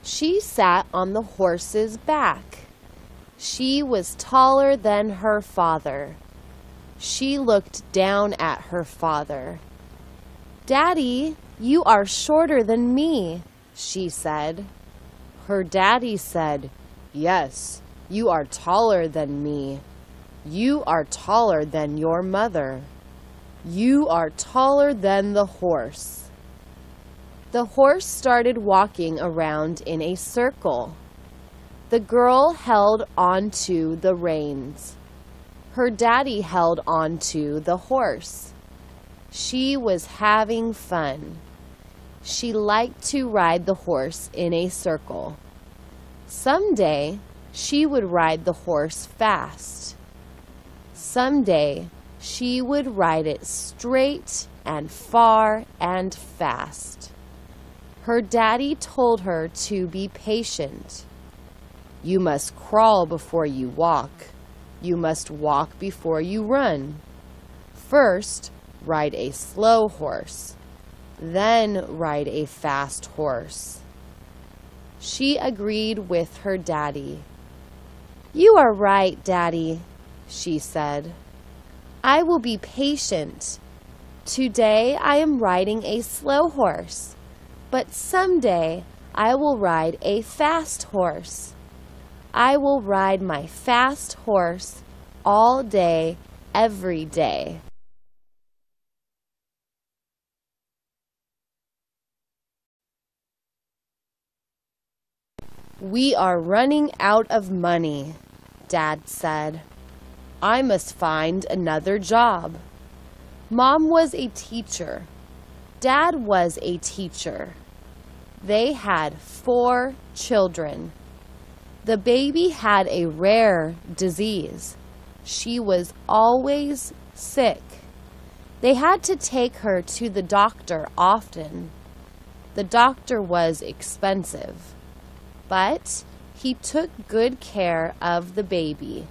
She sat on the horse's back. She was taller than her father. She looked down at her father. "Daddy, you are shorter than me," she said. Her daddy said, "Yes, you are taller than me. You are taller than your mother. You are taller than the horse." The horse started walking around in a circle. The girl held onto the reins. Her daddy held onto the horse. She was having fun. She liked to ride the horse in a circle. Someday, she would ride the horse fast. Someday, she would ride it straight and far and fast. Her daddy told her to be patient. "You must crawl before you walk. You must walk before you run. First, ride a slow horse. Then ride a fast horse." She agreed with her daddy. "You are right, Daddy," she said. "I will be patient. Today I am riding a slow horse. But someday I will ride a fast horse. I will ride my fast horse all day, every day." "We are running out of money," Dad said. "I must find another job." Mom was a teacher. Dad was a teacher. They had 4 children. The baby had a rare disease. she was always sick. They had to take her to the doctor often. The doctor was expensive, but he took good care of the baby.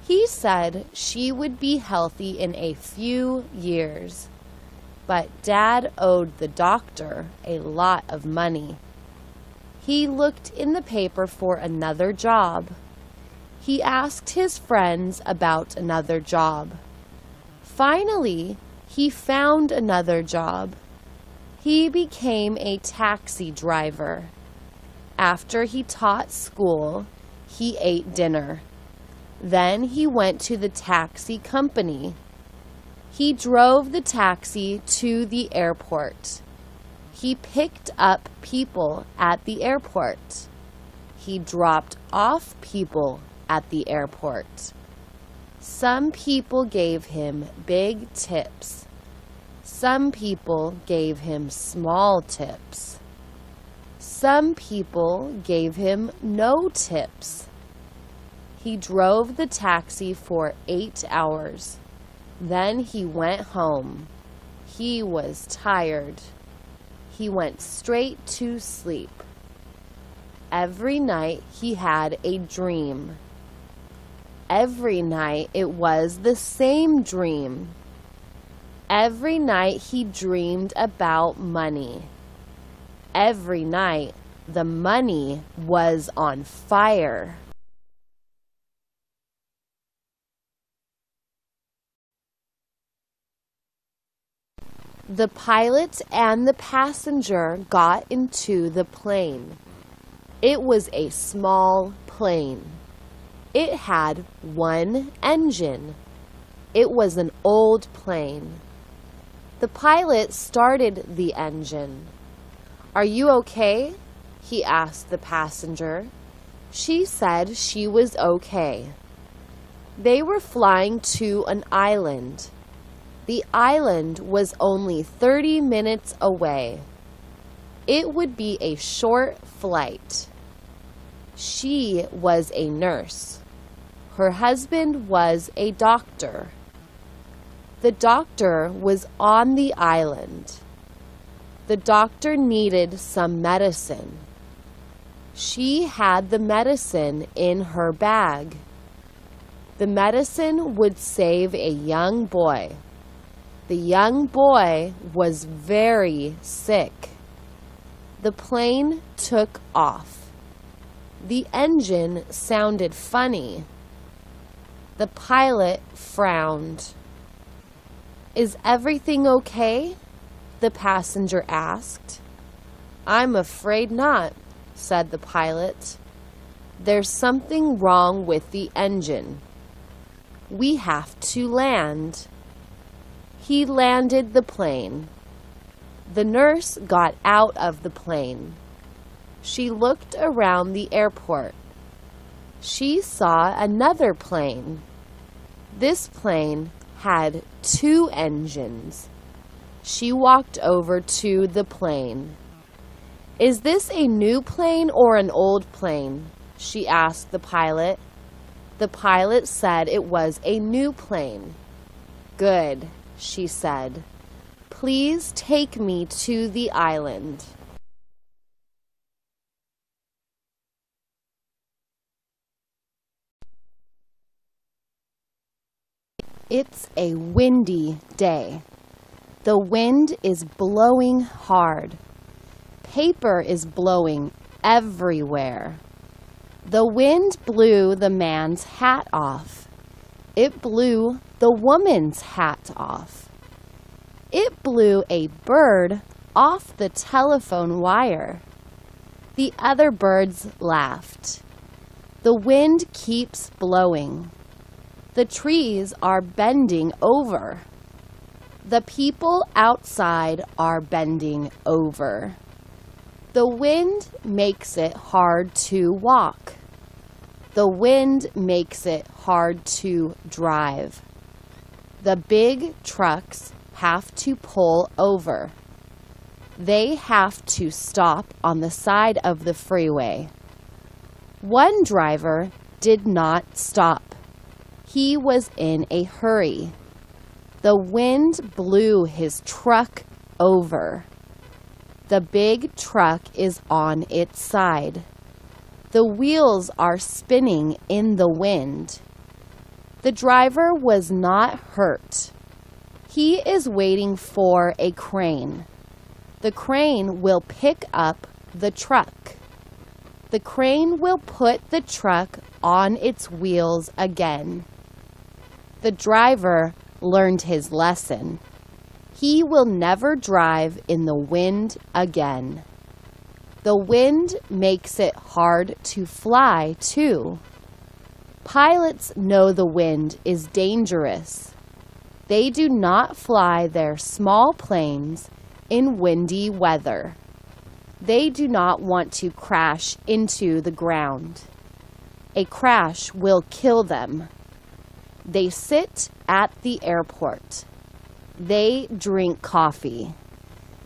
He said she would be healthy in a few years, but Dad owed the doctor a lot of money. He looked in the paper for another job. He asked his friends about another job. Finally, he found another job. He became a taxi driver. After he taught school, he ate dinner. Then he went to the taxi company. He drove the taxi to the airport. He picked up people at the airport. He dropped off people at the airport. Some people gave him big tips. Some people gave him small tips. Some people gave him no tips. He drove the taxi for 8 hours. Then he went home. He was tired. He went straight to sleep. Every night he had a dream. Every night it was the same dream. Every night he dreamed about money. Every night the money was on fire. The pilot and the passenger got into the plane. It was a small plane. It had one engine. It was an old plane. The pilot started the engine. "Are you okay?" he asked the passenger. She said she was okay. They were flying to an island. The island was only 30 minutes away. It would be a short flight. She was a nurse. Her husband was a doctor. The doctor was on the island. The doctor needed some medicine. She had the medicine in her bag. The medicine would save a young boy. The young boy was very sick. The plane took off. The engine sounded funny. The pilot frowned. "Is everything okay?" the passenger asked. "I'm afraid not," said the pilot. "There's something wrong with the engine. We have to land." He landed the plane. The nurse got out of the plane. She looked around the airport. She saw another plane. This plane had 2 engines. She walked over to the plane. "Is this a new plane or an old plane?" she asked the pilot. The pilot said it was a new plane. "Good," she said. "Please take me to the island." It's a windy day. The wind is blowing hard. Paper is blowing everywhere. The wind blew the man's hat off. It blew the woman's hat off. It blew a bird off the telephone wire. The other birds laughed. The wind keeps blowing. The trees are bending over. The people outside are bending over. The wind makes it hard to walk. The wind makes it hard to drive. The big trucks have to pull over. They have to stop on the side of the freeway. One driver did not stop. He was in a hurry. The wind blew his truck over. The big truck is on its side. The wheels are spinning in the wind. The driver was not hurt. He is waiting for a crane. The crane will pick up the truck. The crane will put the truck on its wheels again. The driver learned his lesson. He will never drive in the wind again. The wind makes it hard to fly, too. Pilots know the wind is dangerous. They do not fly their small planes in windy weather. They do not want to crash into the ground. A crash will kill them. They sit at the airport. They drink coffee.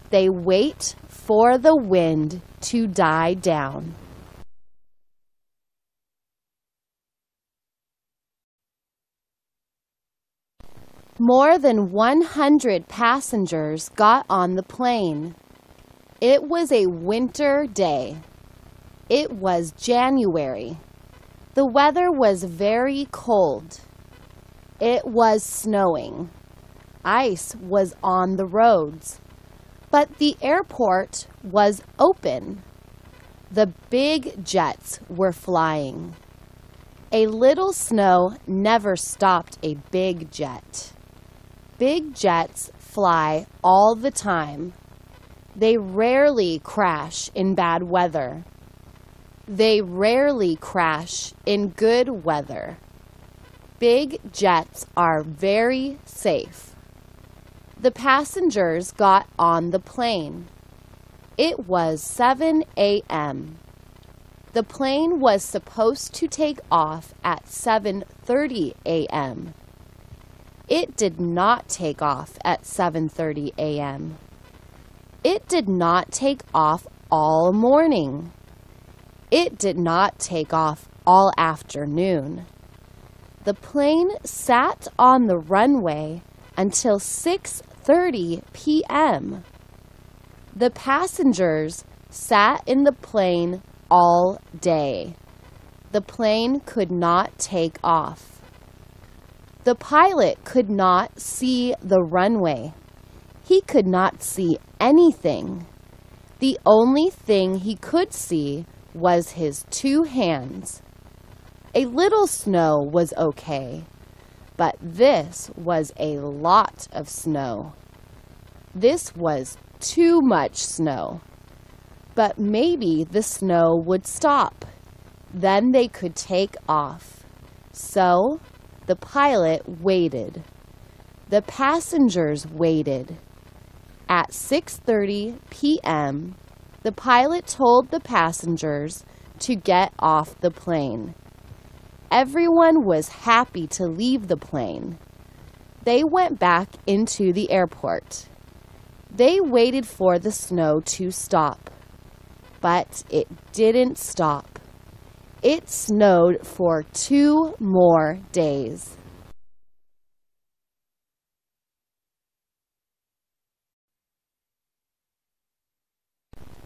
They wait for the wind to die down. More than 100 passengers got on the plane. It was a winter day. It was January. The weather was very cold. It was snowing. Ice was on the roads. But the airport was open. The big jets were flying. A little snow never stopped a big jet. Big jets fly all the time. They rarely crash in bad weather. They rarely crash in good weather. Big jets are very safe. The passengers got on the plane. It was 7 a.m. The plane was supposed to take off at 7:30 a.m. It did not take off at 7:30 a.m. It did not take off all morning. It did not take off all afternoon. The plane sat on the runway until 6:30 p.m. The passengers sat in the plane all day. The plane could not take off. The pilot could not see the runway. He could not see anything. The only thing he could see was his two hands. A little snow was okay, but this was a lot of snow. This was too much snow. But maybe the snow would stop. Then they could take off. So the pilot waited. The passengers waited. At 6:30 p.m., the pilot told the passengers to get off the plane. Everyone was happy to leave the plane. They went back into the airport. They waited for the snow to stop. But it didn't stop. It snowed for 2 more days.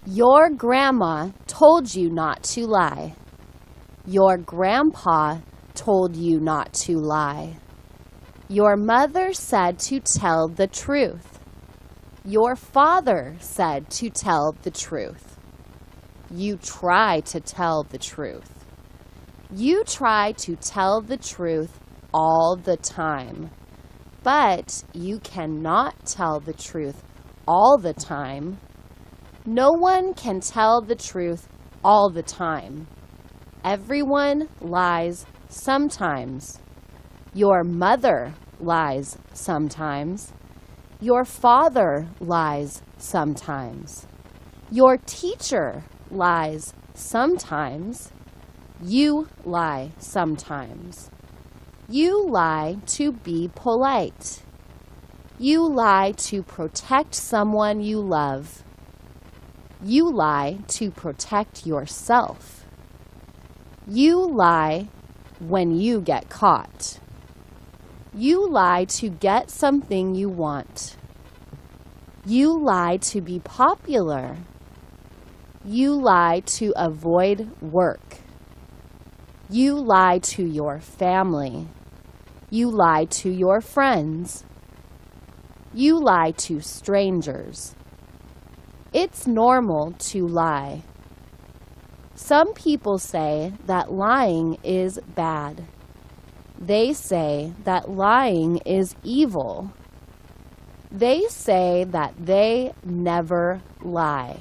Your grandma told you not to lie. Your grandpa told you not to lie. Your mother said to tell the truth. Your father said to tell the truth. You try to tell the truth. You try to tell the truth all the time. But you cannot tell the truth all the time. No one can tell the truth all the time. Everyone lies sometimes. Your mother lies sometimes. Your father lies sometimes. Your teacher lies sometimes. You lie sometimes. You lie to be polite. You lie to protect someone you love. You lie to protect yourself. You lie when you get caught. You lie to get something you want. You lie to be popular. You lie to avoid work. You lie to your family. You lie to your friends. You lie to strangers. It's normal to lie. Some people say that lying is bad. They say that lying is evil. They say that they never lie.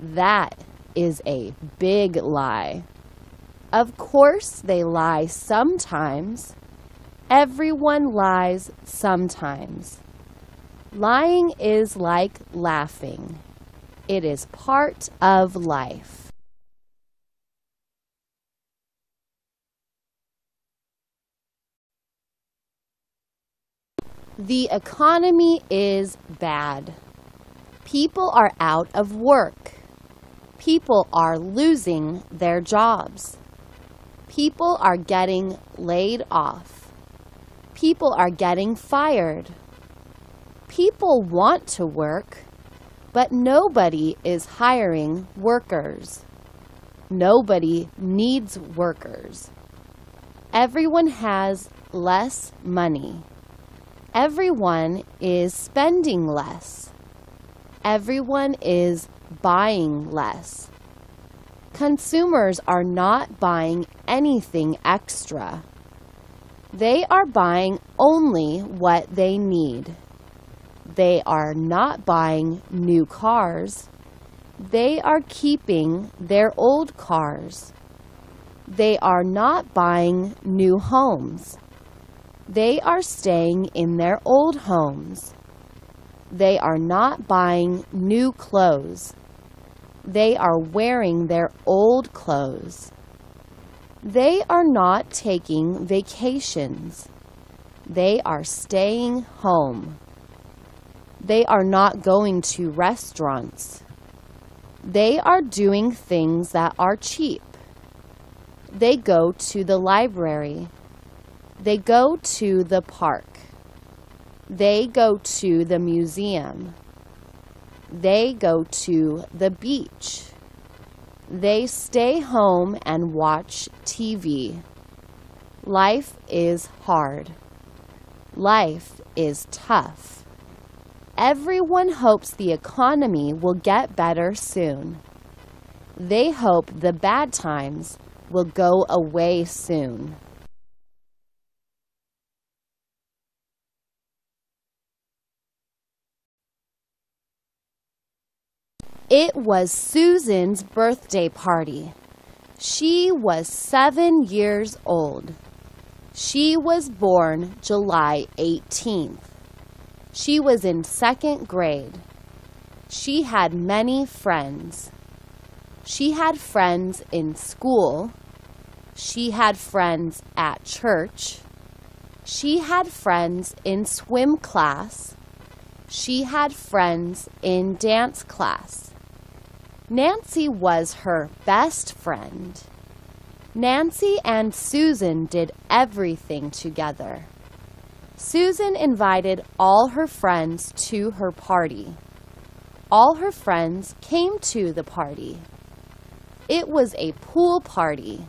That is a big lie. Of course they lie sometimes. Everyone lies sometimes. Lying is like laughing. It is part of life. The economy is bad. People are out of work. People are losing their jobs. People are getting laid off. People are getting fired. People want to work, but nobody is hiring workers. Nobody needs workers. Everyone has less money. Everyone is spending less. Everyone is buying less. Consumers are not buying anything extra. They are buying only what they need. They are not buying new cars. They are keeping their old cars. They are not buying new homes. They are staying in their old homes. They are not buying new clothes. They are wearing their old clothes. They are not taking vacations. They are staying home. They are not going to restaurants. They are doing things that are cheap. They go to the library. They go to the park. They go to the museum. They go to the beach. They stay home and watch TV. Life is hard. Life is tough. Everyone hopes the economy will get better soon. They hope the bad times will go away soon. It was Susan's birthday party. She was 7 years old. She was born July 18th. She was in 2nd grade. She had many friends. She had friends in school. She had friends at church. She had friends in swim class. She had friends in dance class. Nancy was her best friend. Nancy and Susan did everything together. Susan invited all her friends to her party. All her friends came to the party. It was a pool party.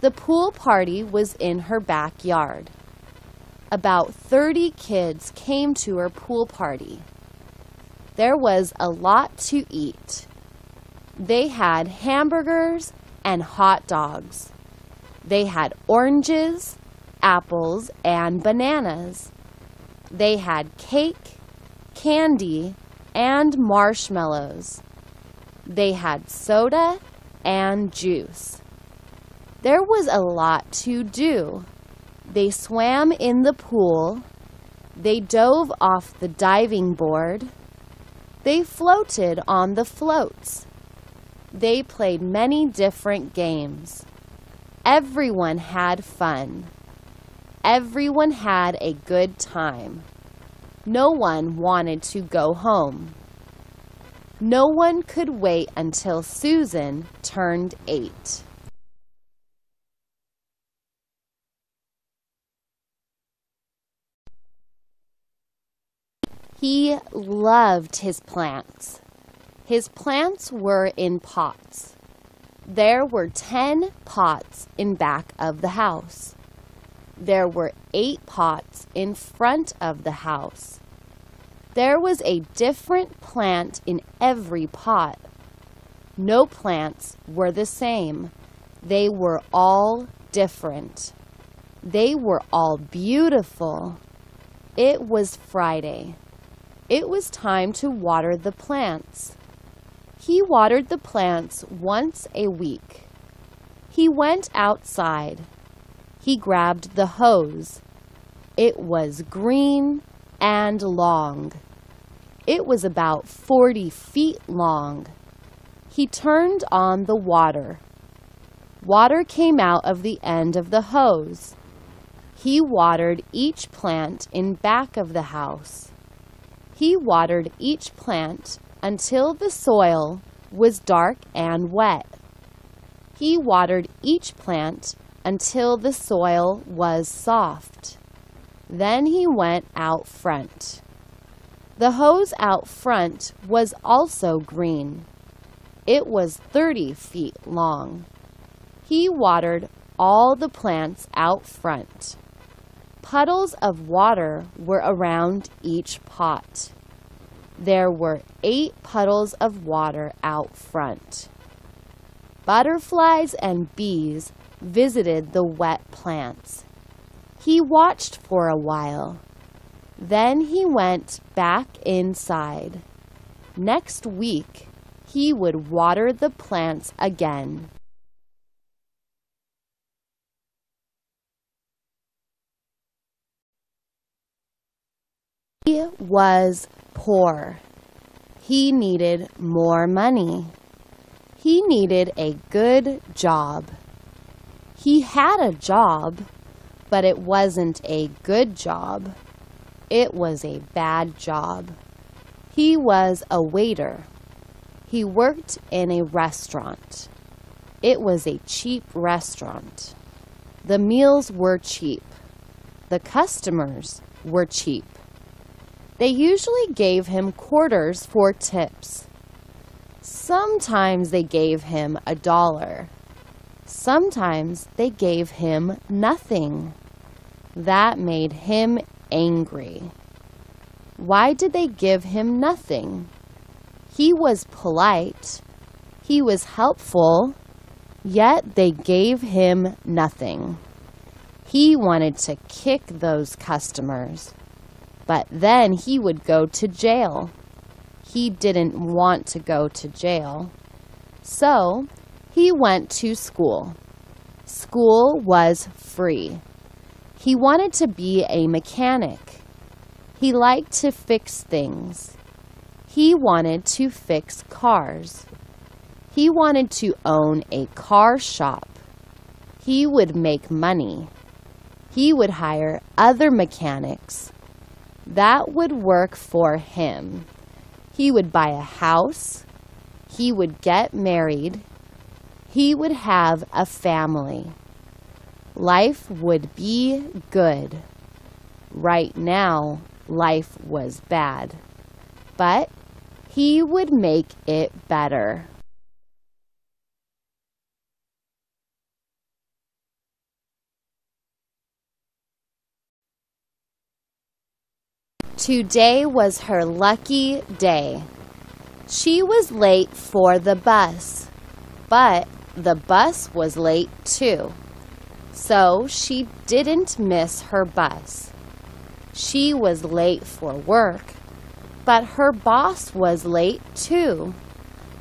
The pool party was in her backyard. About 30 kids came to her pool party. There was a lot to eat. They had hamburgers and hot dogs. They had oranges, apples, and bananas. They had cake, candy, and marshmallows. They had soda and juice. There was a lot to do. They swam in the pool. They dove off the diving board. They floated on the floats. They played many different games. Everyone had fun. Everyone had a good time. No one wanted to go home. No one could wait until Susan turned 8. He loved his plants. His plants were in pots. There were 10 pots in back of the house. There were 8 pots in front of the house. There was a different plant in every pot. No plants were the same. They were all different. They were all beautiful. It was Friday. It was time to water the plants. He watered the plants once a week. He went outside. He grabbed the hose. It was green and long. It was about 40 feet long. He turned on the water. Water came out of the end of the hose. He watered each plant in back of the house. He watered each plant until the soil was dark and wet. He watered each plant until the soil was soft. Then he went out front. The hose out front was also green. It was 30 feet long. He watered all the plants out front. Puddles of water were around each pot. There were 8 puddles of water out front. Butterflies and bees visited the wet plants. He watched for a while. Then he went back inside. Next week, he would water the plants again. He was poor. He needed more money. He needed a good job. He had a job, but it wasn't a good job. It was a bad job. He was a waiter. He worked in a restaurant. It was a cheap restaurant. The meals were cheap. The customers were cheap. They usually gave him quarters for tips. Sometimes they gave him $1. Sometimes they gave him nothing. That made him angry. Why did they give him nothing? He was polite. He was helpful, yet they gave him nothing. He wanted to kick those customers, but then he would go to jail. He didn't want to go to jail. So he went to school. School was free. He wanted to be a mechanic. He liked to fix things. He wanted to fix cars. He wanted to own a car shop. He would make money. He would hire other mechanics. That would work for him. He would buy a house. He would get married. He would have a family. Life would be good. Right now, life was bad. But he would make it better. Today was her lucky day. She was late for the bus, but the bus was late too. So she didn't miss her bus. She was late for work, but her boss was late too.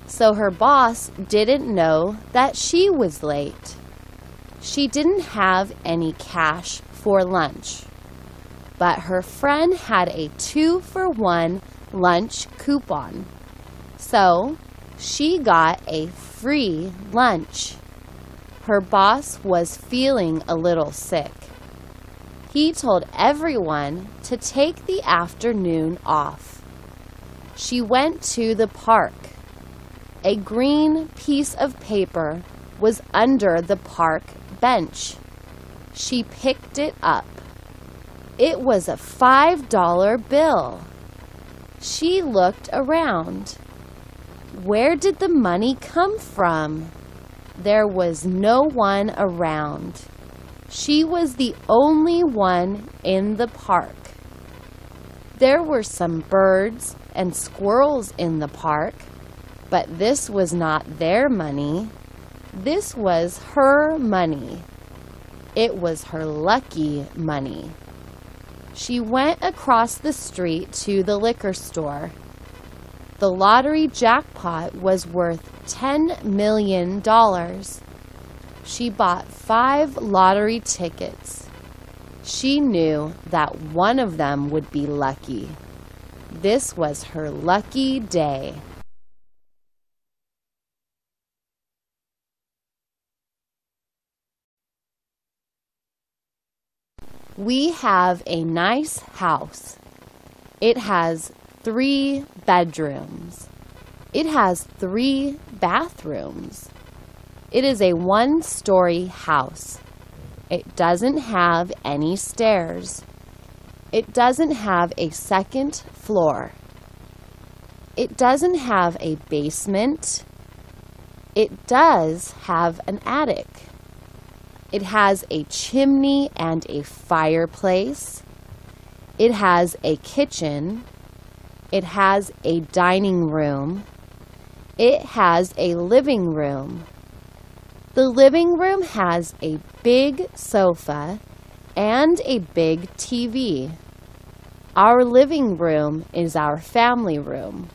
So her boss didn't know that she was late. She didn't have any cash for lunch, but her friend had a 2-for-1 lunch coupon. So she got a free lunch. Her boss was feeling a little sick. He told everyone to take the afternoon off. She went to the park. A green piece of paper was under the park bench. She picked it up. It was a $5 bill. She looked around. Where did the money come from? There was no one around. She was the only one in the park. There were some birds and squirrels in the park, but this was not their money. This was her money. It was her lucky money. She went across the street to the liquor store. The lottery jackpot was worth $10 million. She bought 5 lottery tickets. She knew that one of them would be lucky. This was her lucky day. We have a nice house. It has 3 bedrooms. It has 3 bathrooms. It is a 1-story house. It doesn't have any stairs. It doesn't have a second floor. It doesn't have a basement. It does have an attic. It has a chimney and a fireplace. It has a kitchen. It has a dining room. It has a living room. The living room has a big sofa and a big TV. Our living room is our family room.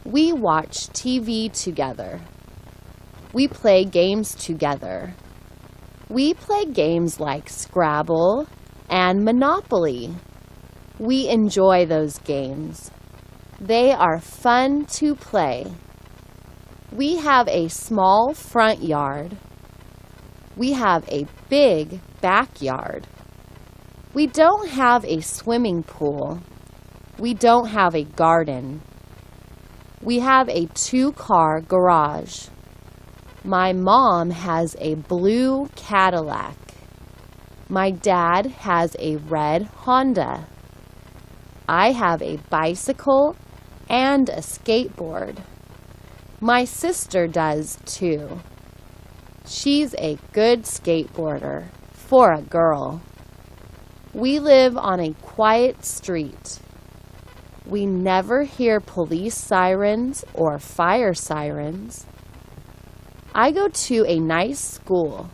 We watch TV together. We play games together. We play games like Scrabble and Monopoly. We enjoy those games. They are fun to play. We have a small front yard. We have a big backyard. We don't have a swimming pool. We don't have a garden. We have a 2-car garage. My mom has a blue Cadillac. My dad has a red Honda. I have a bicycle and a skateboard. My sister does too. She's a good skateboarder for a girl. We live on a quiet street. We never hear police sirens or fire sirens. I go to a nice school.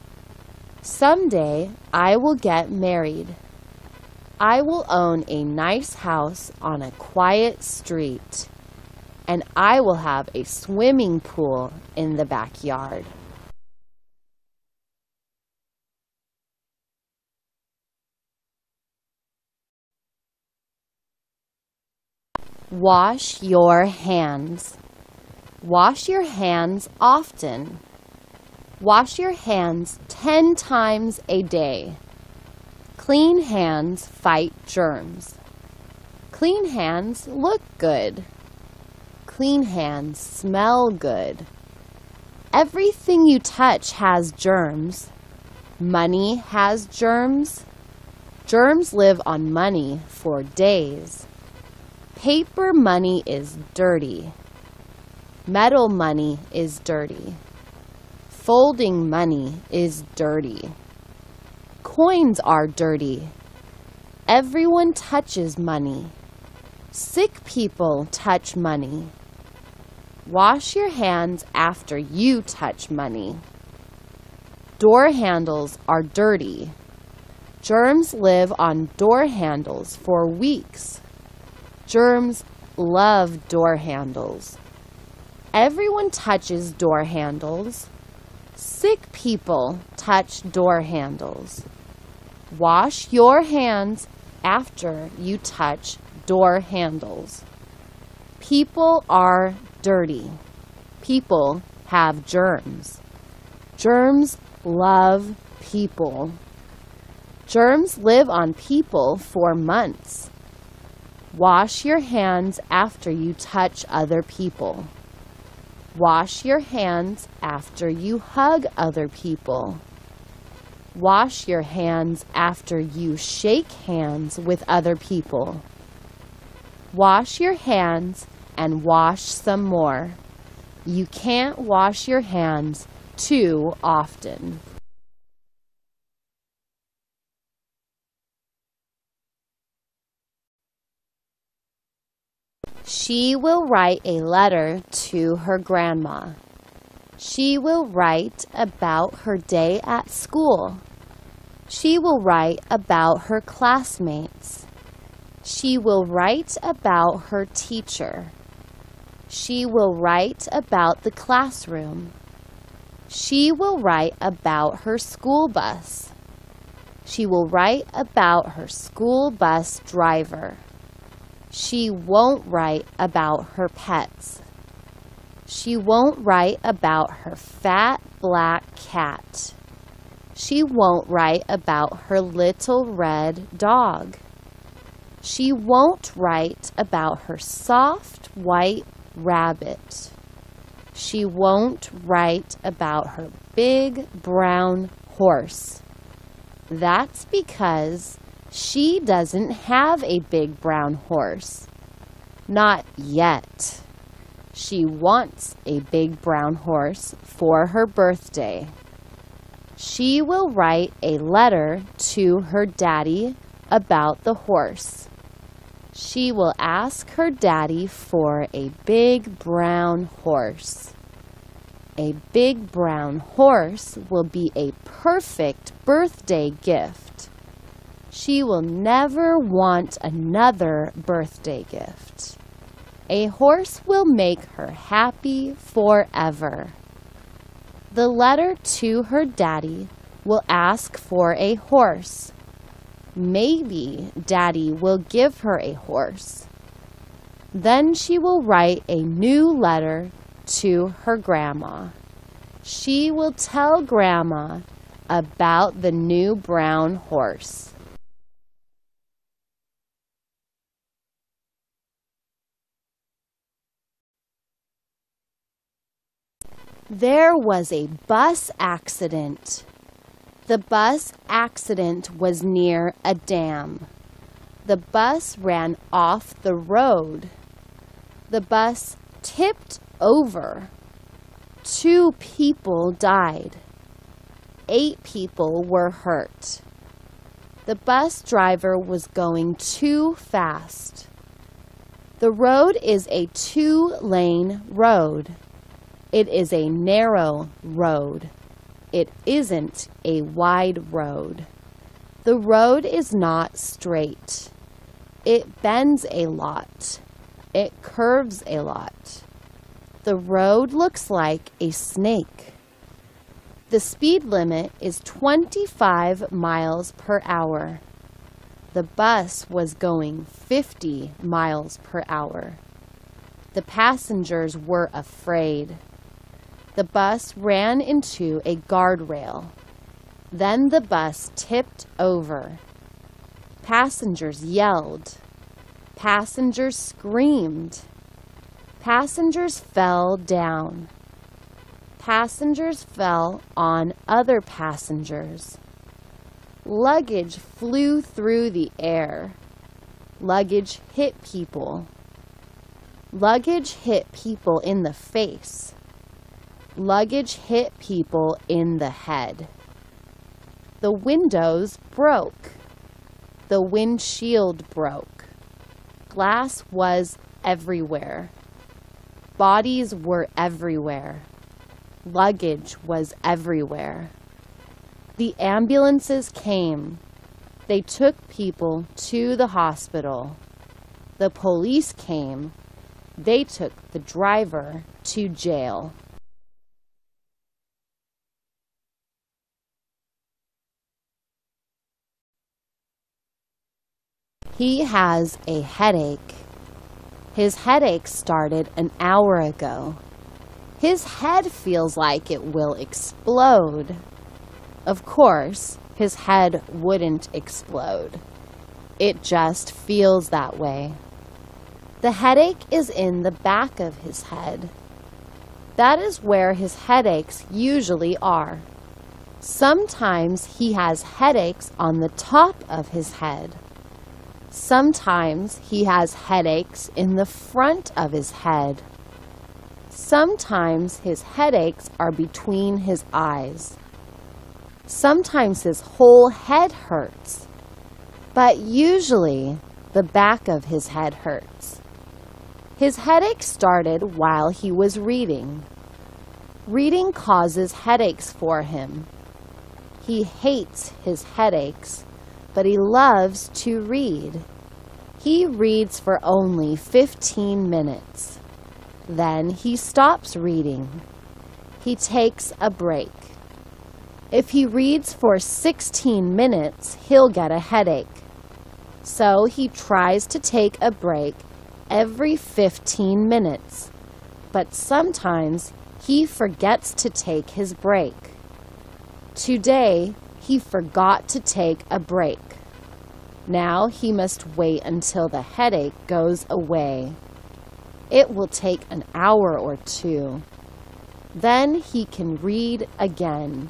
Someday I will get married. I will own a nice house on a quiet street. And I will have a swimming pool in the backyard. Wash your hands. Wash your hands often. Wash your hands 10 times a day. Clean hands fight germs. Clean hands look good. Clean hands smell good. Everything you touch has germs. Money has germs. Germs live on money for days. Paper money is dirty. Metal money is dirty. Folding money is dirty. Coins are dirty. Everyone touches money. Sick people touch money. Wash your hands after you touch money. Door handles are dirty. Germs live on door handles for weeks. Germs love door handles. Everyone touches door handles. Sick people touch door handles. Wash your hands after you touch door handles. People are dirty. People have germs. Germs love people. Germs live on people for months. Wash your hands after you touch other people. Wash your hands after you hug other people. Wash your hands after you shake hands with other people. Wash your hands and wash some more. You can't wash your hands too often. She will write a letter to her grandma. She will write about her day at school. She will write about her classmates. She will write about her teacher. She will write about the classroom. She will write about her school bus. She will write about her school bus driver. She won't write about her pets. She won't write about her fat black cat. She won't write about her little red dog. She won't write about her soft white rabbit. She won't write about her big brown horse. That's because she doesn't have a big brown horse. Not yet. She wants a big brown horse for her birthday. She will write a letter to her daddy about the horse. She will ask her daddy for a big brown horse. A big brown horse will be a perfect birthday gift. She will never want another birthday gift. A horse will make her happy forever. The letter to her daddy will ask for a horse. Maybe Daddy will give her a horse. Then she will write a new letter to her grandma. She will tell Grandma about the new brown horse. There was a bus accident. The bus accident was near a dam. The bus ran off the road. The bus tipped over. 2 people died. 8 people were hurt. The bus driver was going too fast. The road is a 2-lane road. It is a narrow road. It isn't a wide road. The road is not straight. It bends a lot. It curves a lot. The road looks like a snake. The speed limit is 25 miles per hour. The bus was going 50 miles per hour. The passengers were afraid. The bus ran into a guardrail. Then the bus tipped over. Passengers yelled. Passengers screamed. Passengers fell down. Passengers fell on other passengers. Luggage flew through the air. Luggage hit people. Luggage hit people in the face. Luggage hit people in the head. The windows broke. The windshield broke. Glass was everywhere. Bodies were everywhere. Luggage was everywhere. The ambulances came. They took people to the hospital. The police came. They took the driver to jail. He has a headache. His headache started an hour ago. His head feels like it will explode. Of course, his head wouldn't explode. It just feels that way. The headache is in the back of his head. That is where his headaches usually are. Sometimes he has headaches on the top of his head. Sometimes he has headaches in the front of his head. Sometimes his headaches are between his eyes. Sometimes his whole head hurts, but usually the back of his head hurts. His headache started while he was reading. Reading causes headaches for him. He hates his headaches, but he loves to read. He reads for only 15 minutes. Then he stops reading. He takes a break. If he reads for 16 minutes, he'll get a headache. So he tries to take a break every 15 minutes. But sometimes he forgets to take his break. Today, he forgot to take a break. Now he must wait until the headache goes away. It will take an hour or two. Then he can read again.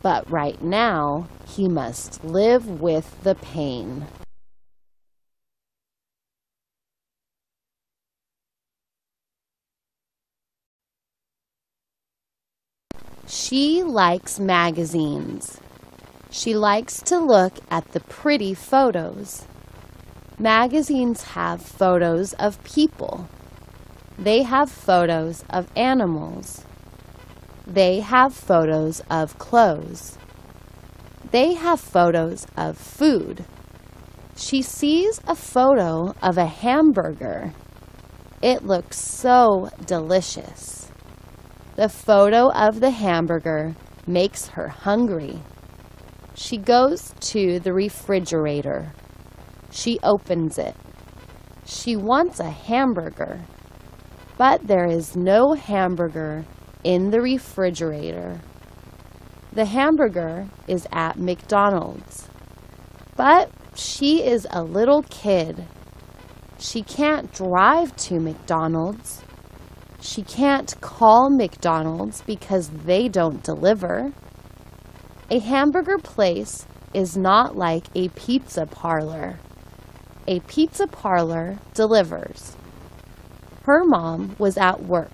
But right now, he must live with the pain. She likes magazines. She likes to look at the pretty photos. Magazines have photos of people. They have photos of animals. They have photos of clothes. They have photos of food. She sees a photo of a hamburger. It looks so delicious. The photo of the hamburger makes her hungry. She goes to the refrigerator. She opens it. She wants a hamburger, but there is no hamburger in the refrigerator. The hamburger is at McDonald's, but she is a little kid. She can't drive to McDonald's. She can't call McDonald's because they don't deliver. A hamburger place is not like a pizza parlor. A pizza parlor delivers. Her mom was at work.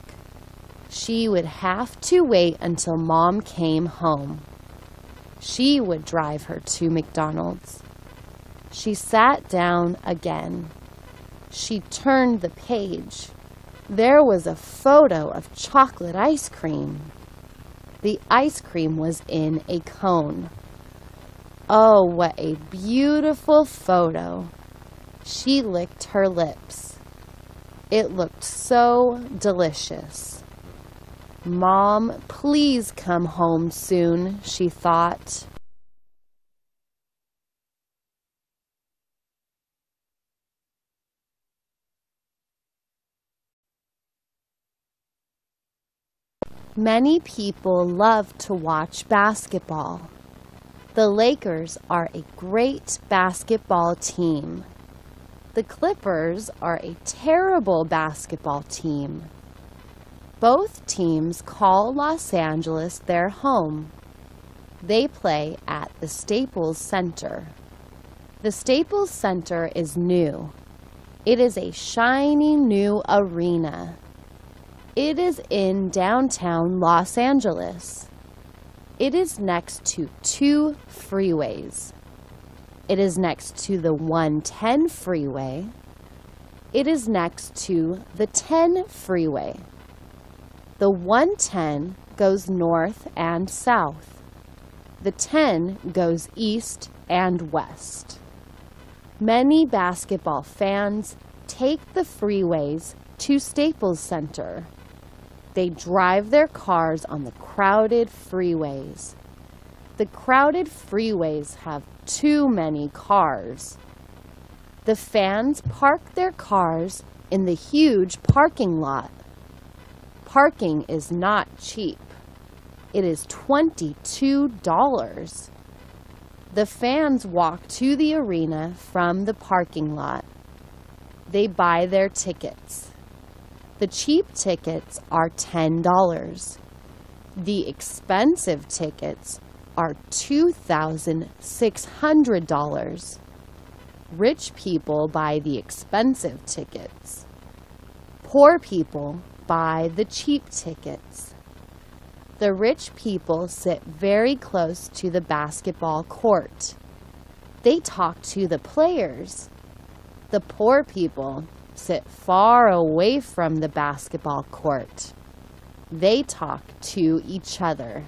She would have to wait until Mom came home. She would drive her to McDonald's. She sat down again. She turned the page. There was a photo of chocolate ice cream. The ice cream was in a cone. Oh, what a beautiful photo. She licked her lips. It looked so delicious. Mom, please come home soon, she thought. Many people love to watch basketball. The Lakers are a great basketball team. The Clippers are a terrible basketball team. Both teams call Los Angeles their home. They play at the Staples Center. The Staples Center is new. It is a shiny new arena. It is in downtown Los Angeles. It is next to 2 freeways. It is next to the 110 freeway. It is next to the 10 freeway. The 110 goes north and south. The 10 goes east and west. Many basketball fans take the freeways to Staples Center. They drive their cars on the crowded freeways. The crowded freeways have too many cars. The fans park their cars in the huge parking lot. Parking is not cheap. It is $22. The fans walk to the arena from the parking lot. They buy their tickets. The cheap tickets are $10. The expensive tickets are $2,600. Rich people buy the expensive tickets. Poor people buy the cheap tickets. The rich people sit very close to the basketball court. They talk to the players. The poor people sit far away from the basketball court. They talk to each other.